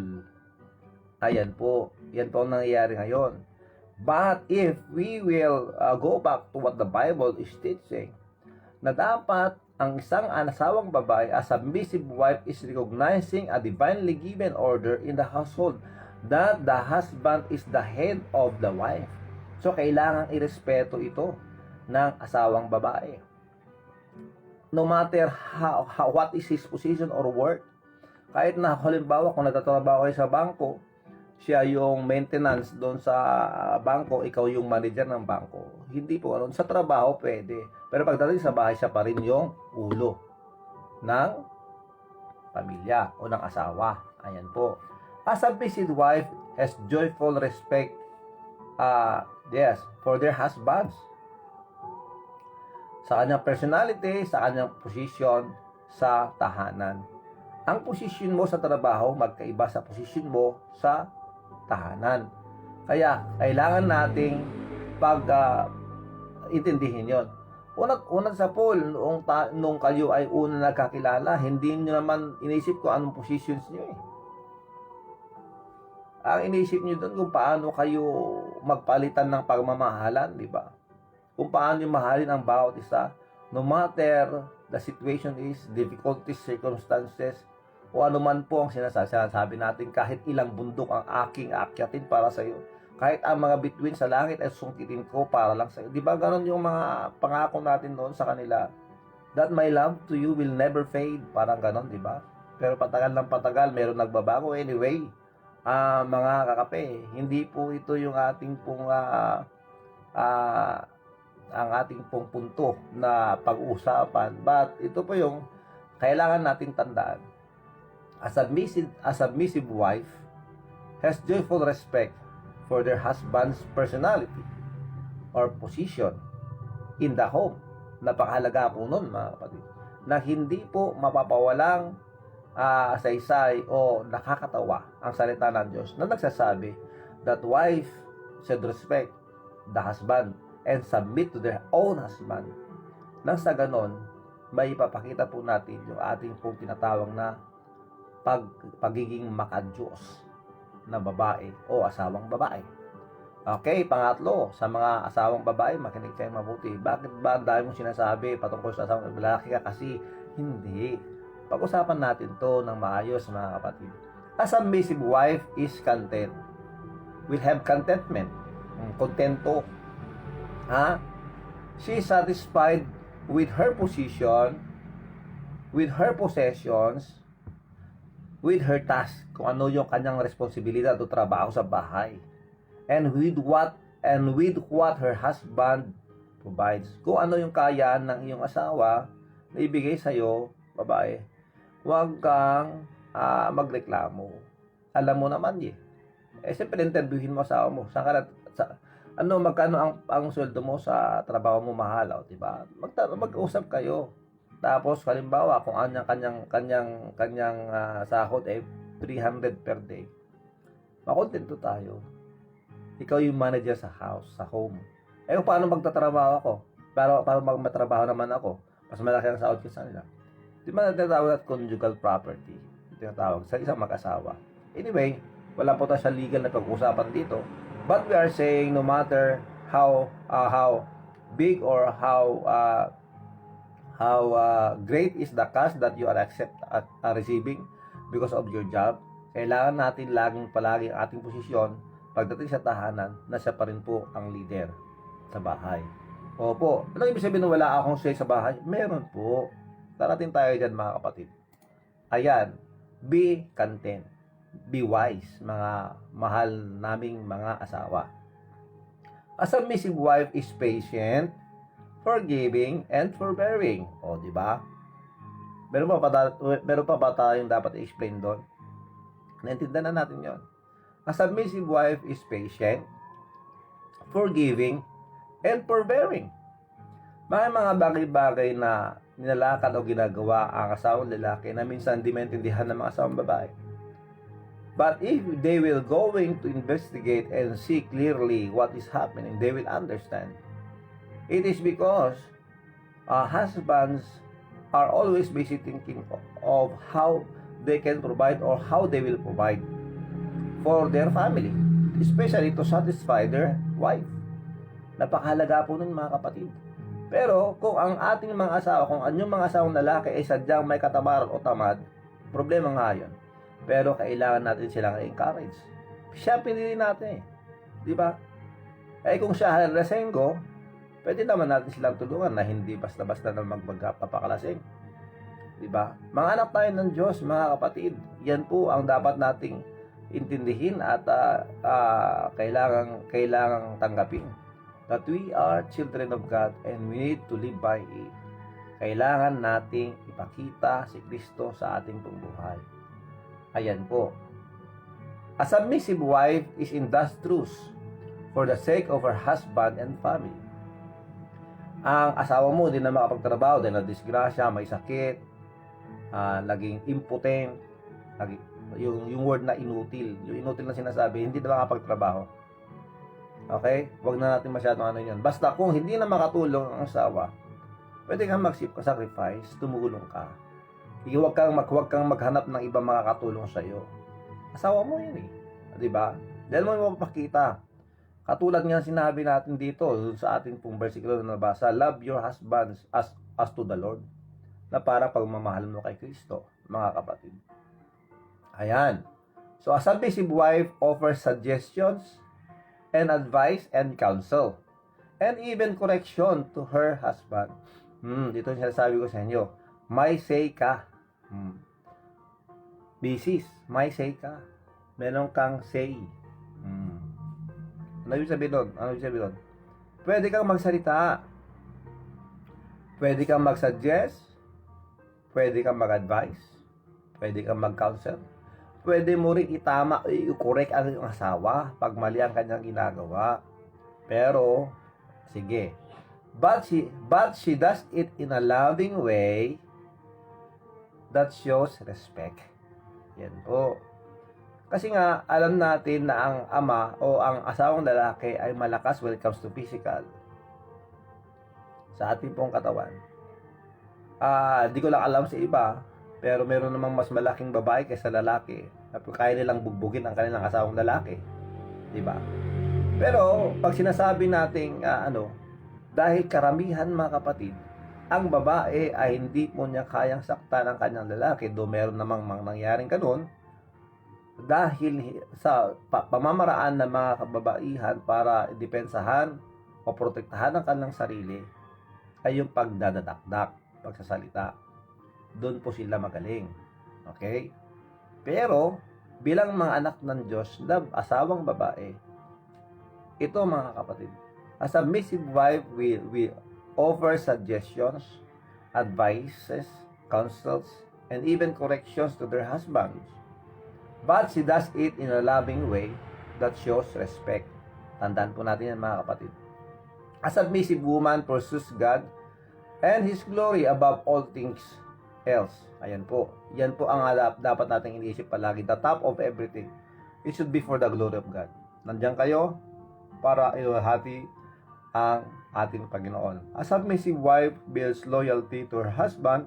Ayan po. Yan po ang nangyayari ngayon. But if we will go back to what the Bible is teaching, na dapat ang isang asawang babae, a submissive wife, is recognizing a divinely given order in the household that the husband is the head of the wife. So, kailangan irespeto ito ng asawang babae. No matter what is his position or work. Kahit na halimbawa kung nagtatrabaho kayo sa bangko, siya yung maintenance doon sa bangko, ikaw yung manager ng bangko. Hindi po sa trabaho pwede. Pero pagdating sa bahay, siya pa rin yung ulo ng pamilya o ng asawa. Ayan po. A submissive wife has joyful respect for their husbands. Sa kanyang personality, sa kanyang posisyon sa tahanan. Ang posisyon mo sa trabaho, magkaiba sa posisyon mo sa tahanan. Kaya, kailangan nating intindihin yon. Unang sa pool, nung kayo ay una nagkakilala, hindi nyo naman inisip kung anong positions nyo eh. Ang inisip nyo doon kung paano kayo magpalitan ng pagmamahalan, di ba? Kung paano nyo mahalin ang bawat isa, no matter the situation is, difficulties, circumstances, o ano man po ang sinasabi natin, kahit ilang bundok ang aking akyatin para sa iyo, kahit ang mga bituin sa langit ay sungkitin ko para lang sa iyo. Di ba ganon yung mga pangako natin noon sa kanila? That my love to you will never fade. Parang ganon, di ba? Pero patagal ng patagal, meron nagbabago. Anyway, mga kakape, hindi po ito yung ating pong ang ating pong punto na pag-uusapan. But ito po yung kailangan nating tandaan. A submissive wife has joyful respect for their husband's personality or position in the home. Napakahalaga po nun, mga kapatid, na hindi po mapapawalang saysay o nakakatawa ang salita ng Diyos na nagsasabi that wife should respect the husband and submit to their own husband. Nang sa ganon, may ipapakita po natin yung ating pong tinatawag na pagiging makadiyos na babae o asawang babae. Okay, pangatlo, sa mga asawang babae, makinig kayo mabuti. Bakit ba ang dami mong sinasabi patungkol sa asawang lalaki ka? Kasi hindi. Pag-usapan natin to ng maayos, mga kapatid. A submissive wife is content. Will have contentment. Kontento. She is satisfied with her position, with her possessions, with her task, kung ano yung kanyang responsibilidad o trabaho sa bahay, and with what her husband provides. Kung ano yung kaya ng iyong asawa na ibigay sa iyo, babae, huwag kang magreklamo. Alam mo naman siyempre interviewin mo asawa mo. Magkano ang sweldo mo sa trabaho mo, mahal, di ba? Mag-usap kayo. Tapos, halimbawa, kung kanyang sahod 300 per day, makontento tayo. Ikaw yung manager sa house, sa home. Kung paano magtatrabaho ako? Para magmatrabaho naman ako, mas malaki ang sahod ko sa nila. Di ba natatawag at conjugal property? Tinatawag sa isang mag-asawa. Anyway, wala po tayo sa legal na pag-usapan dito. But we are saying no matter how big or how great is the cash that you are receiving because of your job, kailangan natin palagi ang ating posisyon pagdating sa tahanan na siya pa rin po ang leader sa bahay. Opo. Ano ibig sabihin na wala akong say sa bahay? Meron po. Darating tayo dyan, mga kapatid. Ayan. Be content. be wise, mga mahal naming mga asawa. A submissive wife is patient, forgiving, and forbearing. O, di ba? Meron pa ba tayong dapat i-explain doon? Naintindihan na natin yon. A submissive wife is patient, forgiving, and forbearing. Mga bagay-bagay na nilalakad o ginagawa ang asawang lalaki na minsan di maintindihan ng mga asawang babae. But if they will going to investigate and see clearly what is happening, they will understand. It is because husbands are always busy thinking of how they can provide or how they will provide for their family, especially to satisfy their wife. Napakahalaga po nun, mga kapatid. Pero kung ang ating mga asawa, kung anyong mga asawang lalaki ay sadyang may katamaran o tamad, problema nga yun. Pero kailangan natin silang i-encourage. Siya pinili natin eh. Di ba? Eh kung siya halasenggo, pwede naman natin silang tulungan na hindi basta-basta na magpapakalasing. Di ba? Mga anak tayo ng Diyos, mga kapatid. Yan po ang dapat nating intindihin at kailangang tanggapin. That we are children of God and we need to live by it. Kailangan nating ipakita si Kristo sa ating buhay. Ayan po. A submissive wife is industrious for the sake of her husband and family. Ang asawa mo din na makapagtrabaho dahil na disgrasya, may sakit, naging impotent, yung word na inutil. Yung inutil na sinasabi, hindi na makapagtrabaho. Okay? Huwag na natin masyadong yun. Basta kung hindi na makatulong ang asawa, pwede kang mag-sacrifice, tumulong ka. Huwag kang maghanap ng ibang makakatulong sa iyo. Asawa mo yun eh. 'Di ba? Dahil mo mapakita. Katulad nga sinabi natin dito sa ating pong versikulo na nabasa, love your husbands as to the Lord. Na para pagmamahal mo kay Kristo, mga kapatid. Ayan. So, a submissive wife offers suggestions and advice and counsel and even correction to her husband. Dito yung sinasabi ko sa inyo. May say ka. Bisis, may say ka. Meron kang say. Ano yung sabi doon? Pwede kang magsalita. Pwede kang mag-suggest. Pwede kang mag-advise. Pwede kang mag-counsel. Pwede mo rin itama, i-correct ang iyong asawa pag mali ang kanyang ginagawa. Pero, sige. But she does it in a loving way that shows respect. Yan po. Kasi nga, alam natin na ang ama o ang asawang lalaki ay malakas when it comes to physical. Sa ating pong katawan. Di ko lang alam sa iba, pero meron namang mas malaking babae kaysa lalaki na kaya nilang bugbugin ang kanilang asawang lalaki. Diba? Pero, pag sinasabi nating, dahil karamihan mga kapatid, ang babae ay hindi po niya kayang saktan ang kanyang lalaki, do meron namang nangyaring ganun, dahil sa pamamaraan ng mga kababaihan para depensahan o protektahan ang kanilang sarili, ay yung pagdadadakdak, pagsasalita. Doon po sila magaling. Okay? Pero, bilang mga anak ng Diyos na asawang babae, ito mga kapatid, a submissive wife will offer suggestions, advices, counsels, and even corrections to their husbands. But she does it in a loving way that shows respect. Tandaan po natin yan mga kapatid. A submissive woman pursues God and His glory above all things else. Ayan po. Yan po ang dapat nating iniisip palagi. The top of everything. It should be for the glory of God. Nandiyan kayo para iluhati ang ating Panginoon. A submissive wife builds loyalty to her husband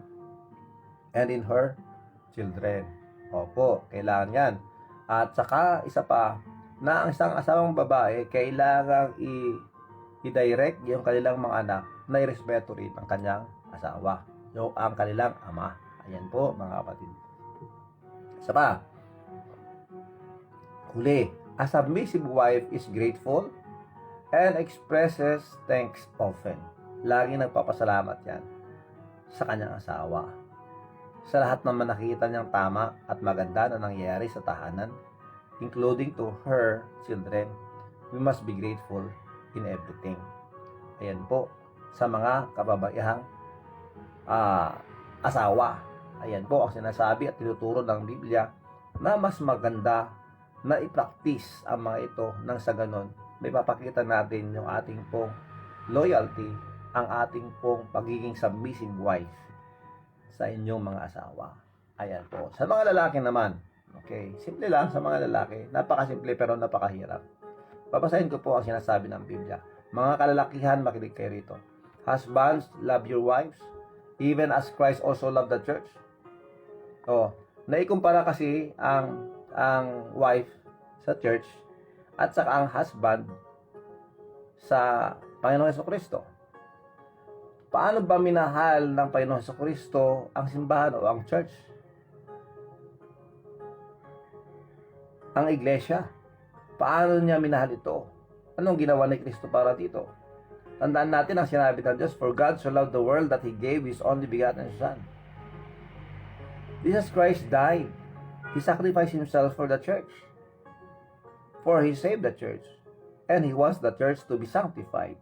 and in her children. Opo, kailangan yan. At saka, isa pa, na ang isang asawang babae, kailangang i-direct yung kanilang mga anak na irespeto rin ang kanyang asawa. Yung ang kanilang ama. Ayan po, mga kapatid. Isa pa, huli, a submissive wife is grateful and expresses thanks often. Laging nagpapasalamat yan sa kanyang asawa. sa lahat ng nakikita niyang tama at maganda na nangyayari sa tahanan, including to her children. We must be grateful in everything. Ayan po, sa mga kababaihang asawa. Ayan po ang sinasabi at tinuturo ng Biblia na mas maganda na i-practice ang mga ito nang sa ganon may papakita natin yung ating pong loyalty, ang ating pong pagiging submissive wife sa inyong mga asawa. Ayan po. Sa mga lalaki naman, okay, simple lang sa mga lalaki. Napakasimple pero napakahirap. Papasahin ko po ang sinasabi ng Biblia. Mga kalalakihan, makinig kayo rito. Husbands, love your wives, even as Christ also loved the church. Naikumpara kasi ang wife sa church at saka ang husband sa Panginoong Jesucristo. Paano ba minahal ng Panginoong Jesucristo ang simbahan o ang church? Ang iglesia. Paano niya minahal ito? Anong ginawa ni Kristo para dito? Tandaan natin ang sinabi ng Diyos, "For God so loved the world that He gave His only begotten Son." Jesus Christ died. He sacrificed Himself for the church. For He saved the church. And He wants the church to be sanctified.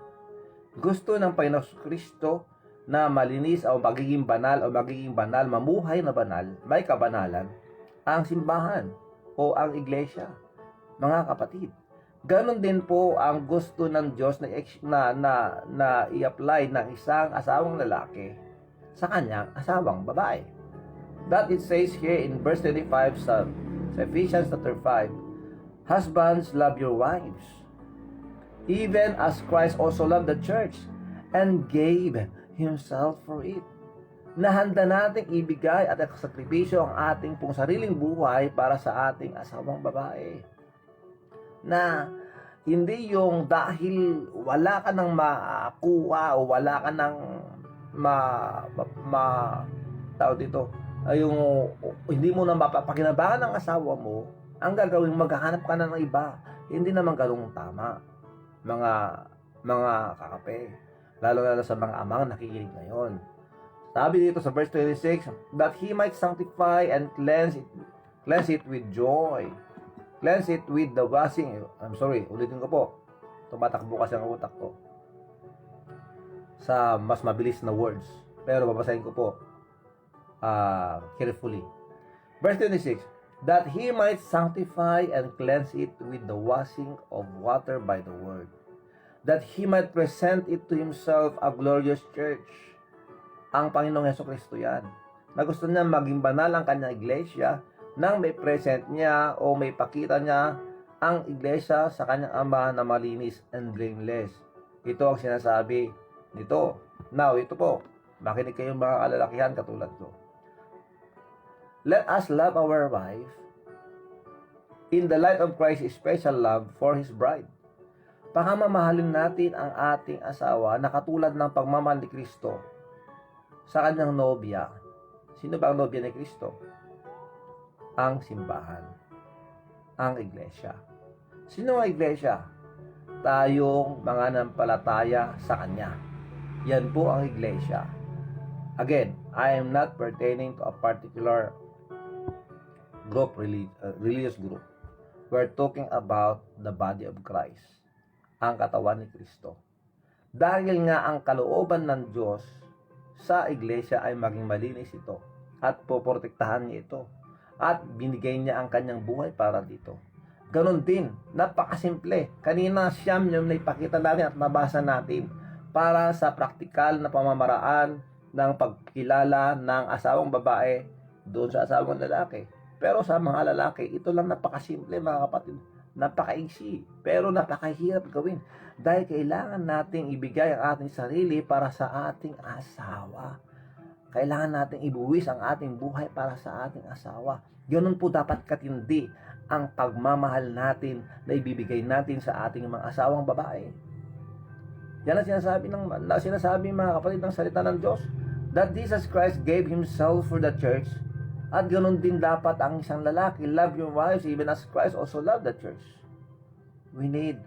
Gusto ng Panginoon Kristo na malinis o magiging banal, mamuhay na banal, may kabanalan, ang simbahan o ang iglesia. Mga kapatid, ganon din po ang gusto ng Diyos na i-apply ng isang asawang lalaki sa kanyang asawang babae. That it says here in verse 25 sa Ephesians chapter 5, "Husbands, love your wives, even as Christ also loved the church and gave Himself for it." Nahanda nating ibigay at sakripisyo ang ating pong sariling buhay para sa ating asawang babae. Na hindi yung dahil wala ka nang makuha o wala ka nang tao dito, yung hindi mo na mapapakinabangan ng asawa mo, ang gagawin maghahanap ka na ng iba. Hindi naman ganung tama, mga kakape, lalo na sa mga amang nakikinig ngayon. Sabi dito sa verse 26, "That He might sanctify and cleanse it with joy. Cleanse it with the washing." Ulitin ko po. Tumatakbo kasi ang utak ko sa mas mabilis na words. Pero babasahin ko po carefully. Verse 26, "That He might sanctify and cleanse it with the washing of water by the word. That He might present it to Himself a glorious church." Ang Panginoong Jesucristo yan. Na gusto niya maging banal ang kanyang iglesia nang may present niya o may pakita niya ang iglesia sa kanyang Ama na malinis and blameless. Ito ang sinasabi nito. Now, ito po. Makinig kayong mga kalalakihan katulad ko. Let us love our wife in the light of Christ's special love for His bride. Pakamamahalin natin ang ating asawa na katulad ng pagmamahal ni Kristo sa kanyang nobya. Sino ba ang nobya ni Kristo? Ang simbahan. Ang iglesia. Sino ang iglesia? Tayong mga nampalataya sa Kanya. Yan po ang iglesia. Again, I am not pertaining to a particular group, religious group. We're talking about the body of Christ, ang katawan ni Kristo. Dahil nga ang kalooban ng Diyos sa iglesia ay maging malinis ito at poprotektahan niya ito at binigay niya ang kanyang buhay para dito. Ganon din, napakasimple. Kanina siyam yung naipakita natin at nabasa natin para sa praktikal na pamamaraan ng pagkilala ng asawang babae doon sa asawang lalaki. Pero sa mga lalaki, ito lang napakasimple mga kapatid. Napaka-easy, pero napakahirap gawin. Dahil kailangan nating ibigay ang ating sarili para sa ating asawa. Kailangan nating ibuwis ang ating buhay para sa ating asawa. Ganun po dapat katindi ang pagmamahal natin na ibibigay natin sa ating mga asawang babae. Yan ang sinasabi mga kapatid ng salita ng Diyos. That Jesus Christ gave Himself for the church. At ganoon din dapat ang isang lalaki. Love your wives even as Christ also loved the church. We need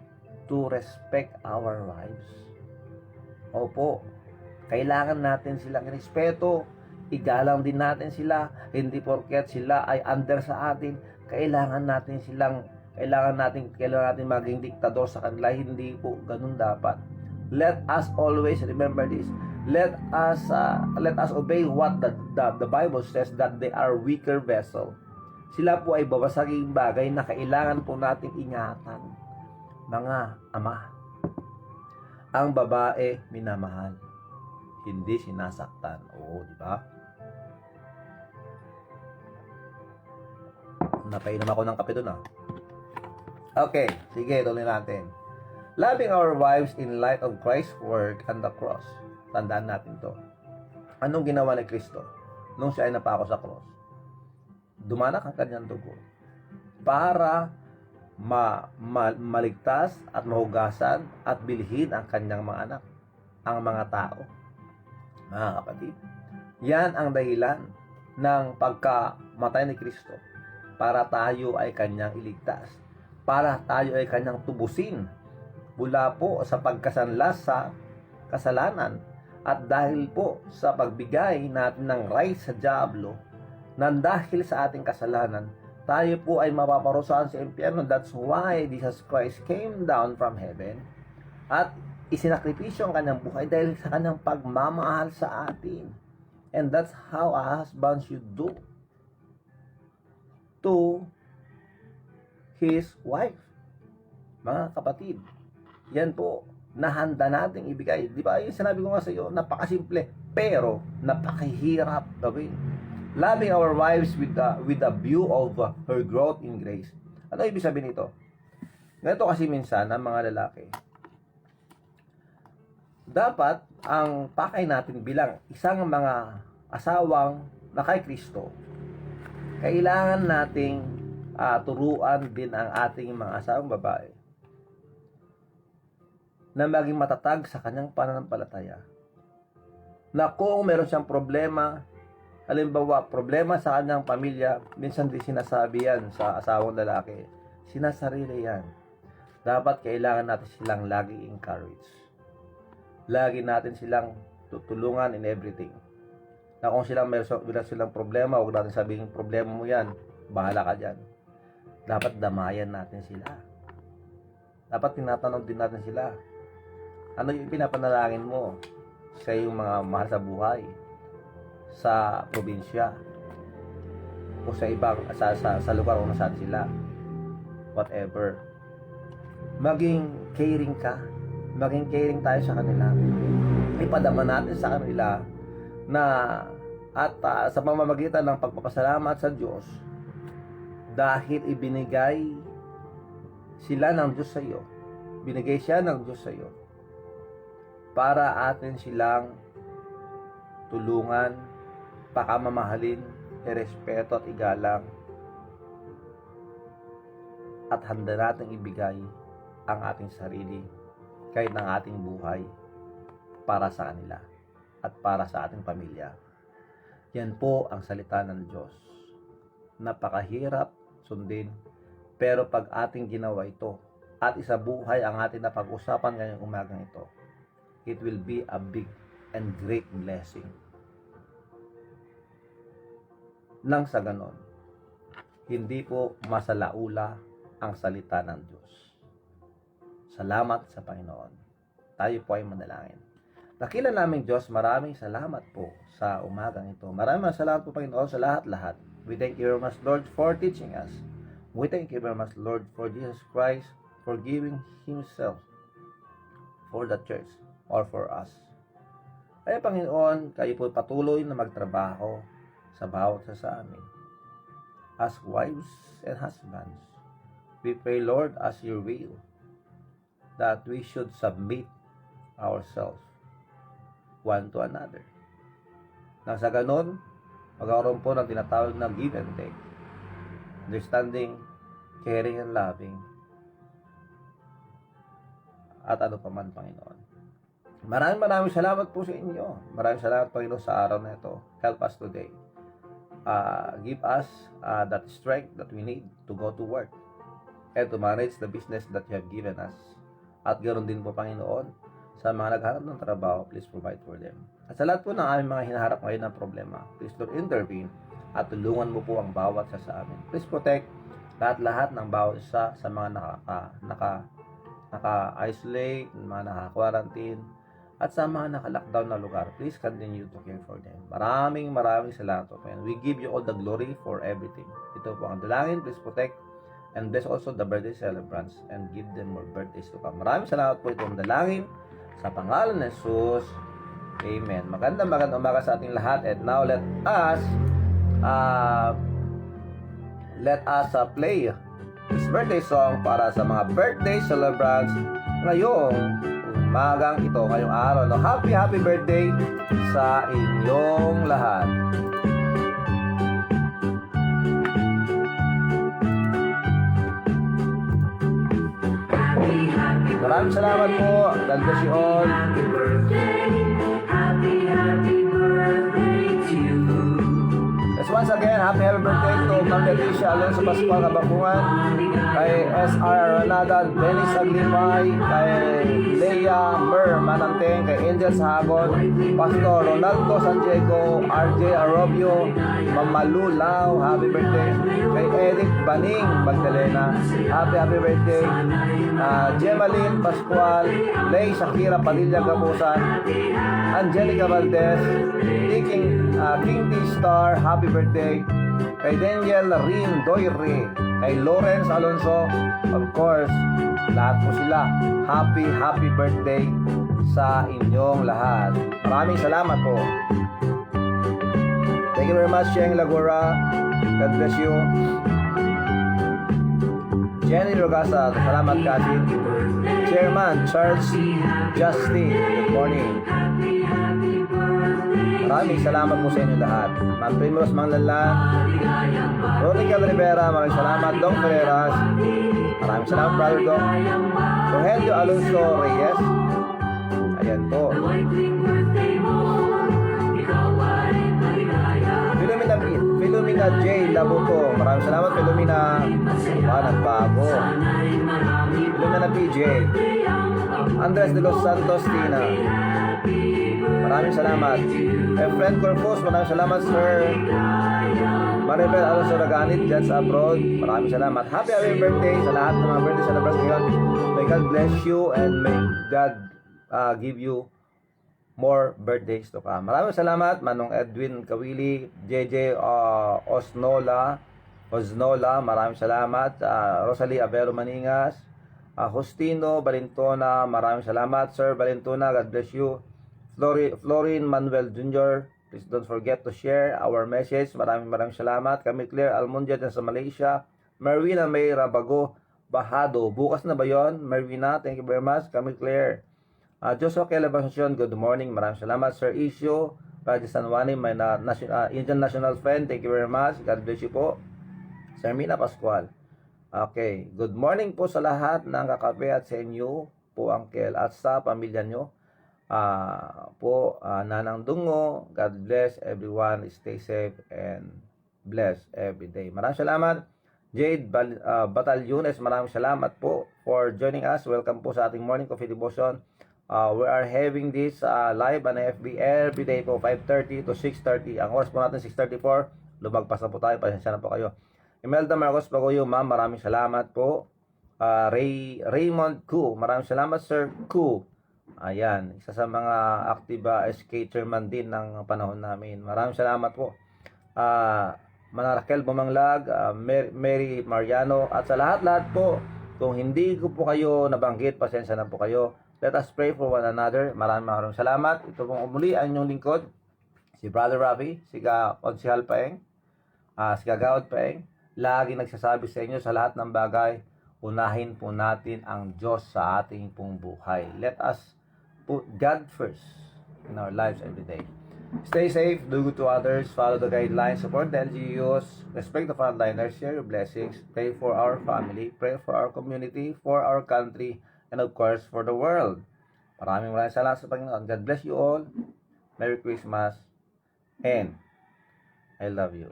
to respect our wives. Opo, kailangan natin silang irespeto. Igalang din natin sila. Hindi porket sila ay under sa atin, kailangan natin maging diktador sa kanila. Hindi po ganun dapat. Let us always remember this. Let us obey what the Bible says, that they are weaker vessel. Sila po ay babasaging bagay na kailangan po nating ingatan. Mga ama, ang babae minamahal, hindi sinasaktan. Oo, di ba? Napainom ako ng kape doon, ah. Okay, sige, tuloy natin. Loving our wives in light of Christ's work on the cross. Tandaan natin to. Anong ginawa ni Kristo nung siya ay napako sa cross? Dumanak ang kanyang dugo para maligtas at mahugasan at bilhin ang kanyang mga anak, ang mga tao. Mga kapatid, yan ang dahilan ng pagkamatay ni Kristo, para tayo ay kanyang iligtas, para tayo ay kanyang tubusin mula po sa pagkasanlas sa kasalanan, at dahil po sa pagbigay natin ng right sa diablo, nang dahil sa ating kasalanan, tayo po ay mapaparusahan sa impyerno. That's why Jesus Christ came down from heaven at isinakripisyo ang kanyang buhay dahil sa kanyang pagmamahal sa atin. And that's how a husband should do to his wife. Mga kapatid, yan po, nahanda nating ibigay. Di ba yung sinabi ko nga sa iyo, napakasimple, pero napakahirap gawin. Loving our wives with a view of her growth in grace. Ano ibig sabihin nito? Ganito kasi minsan ang mga lalaki, dapat ang pakay natin bilang isang mga asawang na kay Kristo, kailangan nating turuan din ang ating mga asawang babae na maging matatag sa kanyang pananampalataya. Na kung meron siyang problema, halimbawa, problema sa kanyang pamilya, minsan di sinasabi yan sa asawang lalaki. Sinasarili yan. Dapat kailangan natin silang lagi encourage. Lagi natin silang tutulungan in everything. Na kung meron silang problema, huwag natin sabihin, problema mo yan, bahala ka dyan. Dapat damayan natin sila. Dapat tinatanong din natin sila, ano yung pinapanalangin mo sa iyong mga mahal sa buhay, sa probinsya o sa ibang sa lugar kung nasaan sila, whatever. Maging caring tayo sa kanila. Ipadama natin sa kanila na sa pamamagitan ng pagpapasalamat sa Diyos, dahil ibinigay sila ng Diyos sa iyo, binigay siya ng Diyos sa iyo para atin silang tulungan, pakamamahalin, irespeto at igalang, at handa nating ibigay ang ating sarili, kahit ng ating buhay, para sa kanila at para sa ating pamilya. Yan po ang salita ng Diyos. Napakahirap sundin, pero pag ating ginawa ito at isabuhay ang ating napag-usapan ngayong umagang ito, it will be a big and great blessing. Nang sa ganon, hindi po masalaula ang salita ng Diyos. Salamat sa Panginoon. Tayo po ay manalangin. Dakila naming Diyos, maraming salamat po sa umagang ito. Maraming salamat po, Panginoon, sa lahat-lahat. We thank you very much, Lord, for teaching us. We thank you very much, Lord, for Jesus Christ, for giving Himself for the church or for us. Kaya, Panginoon, kayo po patuloy na magtrabaho sa bawat sa amin. As wives and husbands, we pray, Lord, as your will, that we should submit ourselves one to another. Nang sa ganon, magkakaroon po ng tinatawag na give and take. Understanding, caring and loving, at ano pa man, Panginoon. Maraming salamat po sa inyo. Maraming salamat, Panginoon, sa araw na ito. Help us today. Give us that strength that we need to go to work and to manage the business that you have given us. At ganoon din po, Panginoon, Sa mga naghahanap ng trabaho, please provide for them. At sa lahat po ng aming mga hinaharap ngayon ng problema, please Lord intervene at tulungan mo po ang bawat isa sa amin. Please protect lahat-lahat ng bawat isa sa mga naka-isolate, mga naka-quarantine, at sa mga naka-lockdown na lugar. Please continue to care for them. Maraming salamat po. And we give you all the glory for everything. Ito po ang dalangin. Please protect and bless also the birthday celebrants and give them more birthdays to come. Maraming salamat po itong dalangin sa pangalan ng Jesus. Amen. Magandang umaga sa ating lahat. And now let us play this birthday song para sa mga birthday celebrants ngayong umagang ito, ngayong araw. No? Happy birthday sa inyong lahat. Maraming salamat po. God bless you all. Happy birthday to you. Yes, once again, happy birthday to Ma'am Leticia Alonso Pascual Kabakungan, kay S.R. Aranada, Dennis Aglimay, kay Leia Mer Mananteng, kay Angel Sahagon, Pastor Ronaldo San Diego, RJ Arobio, Mama Lao, happy birthday, kay Eric Baning Magdalena, happy birthday, Gemaline Pascual, Lay Shakira Padilla Gamusan, Angelica Valdez, King T Star, happy birthday, kay Daniel Rin Doyre, kay Lawrence Alonso, of course, lahat po sila, happy birthday sa inyong lahat. Maraming salamat po. Thank you very much, Cheng Lagura. God bless you. Jenny Rogasa, salamat kasi. Chairman Charles Justin, good morning. Maraming salamat po sa inyo lahat. Ma'am Primrose Manglalan, Ronica Rivera, maraming salamat. Dong Ferreras, maraming salamat, Brother Dong. Rogelio Alonso Reyes, ayan po. Philomena J. Labuto, maraming salamat. Philomena, nagbago. Philomena PJ, Andres de los Santos Tina, maraming salamat. Fred Corpus, maraming salamat, sir. Maribel Alonso Raganit, Jets Abroad, maraming salamat. Happy birthday sa lahat ng mga birthday celebrants ngayon. May God bless you and may God give you more birthdays to come. Maraming salamat, Manong Edwin Kawili, JJ Osnola, maraming salamat. Rosalie Avero Maningas, Justino Balintona, maraming salamat. Sir Balintona, God bless you. Florin Manuel Jr., please don't forget to share our message. Maraming salamat. Kami Claire Almondia dyan sa Malaysia. Merwina May Rabago Bahado. Bukas na ba yon? Merwina, thank you very much. Kami Claire. Joshua Kelebansyon, good morning. Maraming salamat. Sir Isyo Raja Sanwani, my Indian National Friend, thank you very much. God bless you po. Sir Mina Pascual. Okay, good morning po sa lahat ng kakape at sa inyo po, Uncle, at sa pamilya nyo. Nanang Dungo, God bless everyone, stay safe and bless every day. Maraming salamat. Jade Batalyones, maraming salamat po for joining us. Welcome po sa ating morning coffee devotion. We are having this live on FB every day po, 5:30 to 6:30. Ang oras po natin 6:34. Lumagpas na po tayo, pasensya na po kayo. Imelda Marcos Pagoyo, ma'am, maraming salamat po. Raymond Ku, maraming salamat, Sir Ku. Ayan, isa sa mga active SK chairman din ng panahon namin. Maraming salamat po. Manarakel Bumanglag, Mary Mariano, at sa lahat-lahat po, kung hindi ko po kayo nabanggit, pasensya na po kayo. Let us pray for one another. Maraming salamat. Ito pong umuli ang inyong lingkod, si Brother Ravi, si Konsihal Paeng, si Kagawad Paeng. Lagi nagsasabi sa inyo sa lahat ng bagay, unahin po natin ang Diyos sa ating pong buhay. Let us put God first in our lives every day. Stay safe, do good to others, follow the guidelines, support the LGUs, respect the frontliners, share your blessings, pray for our family, pray for our community, for our country, and of course, for the world. Maraming salamat sa Panginoon. God bless you all. Merry Christmas. And I love you.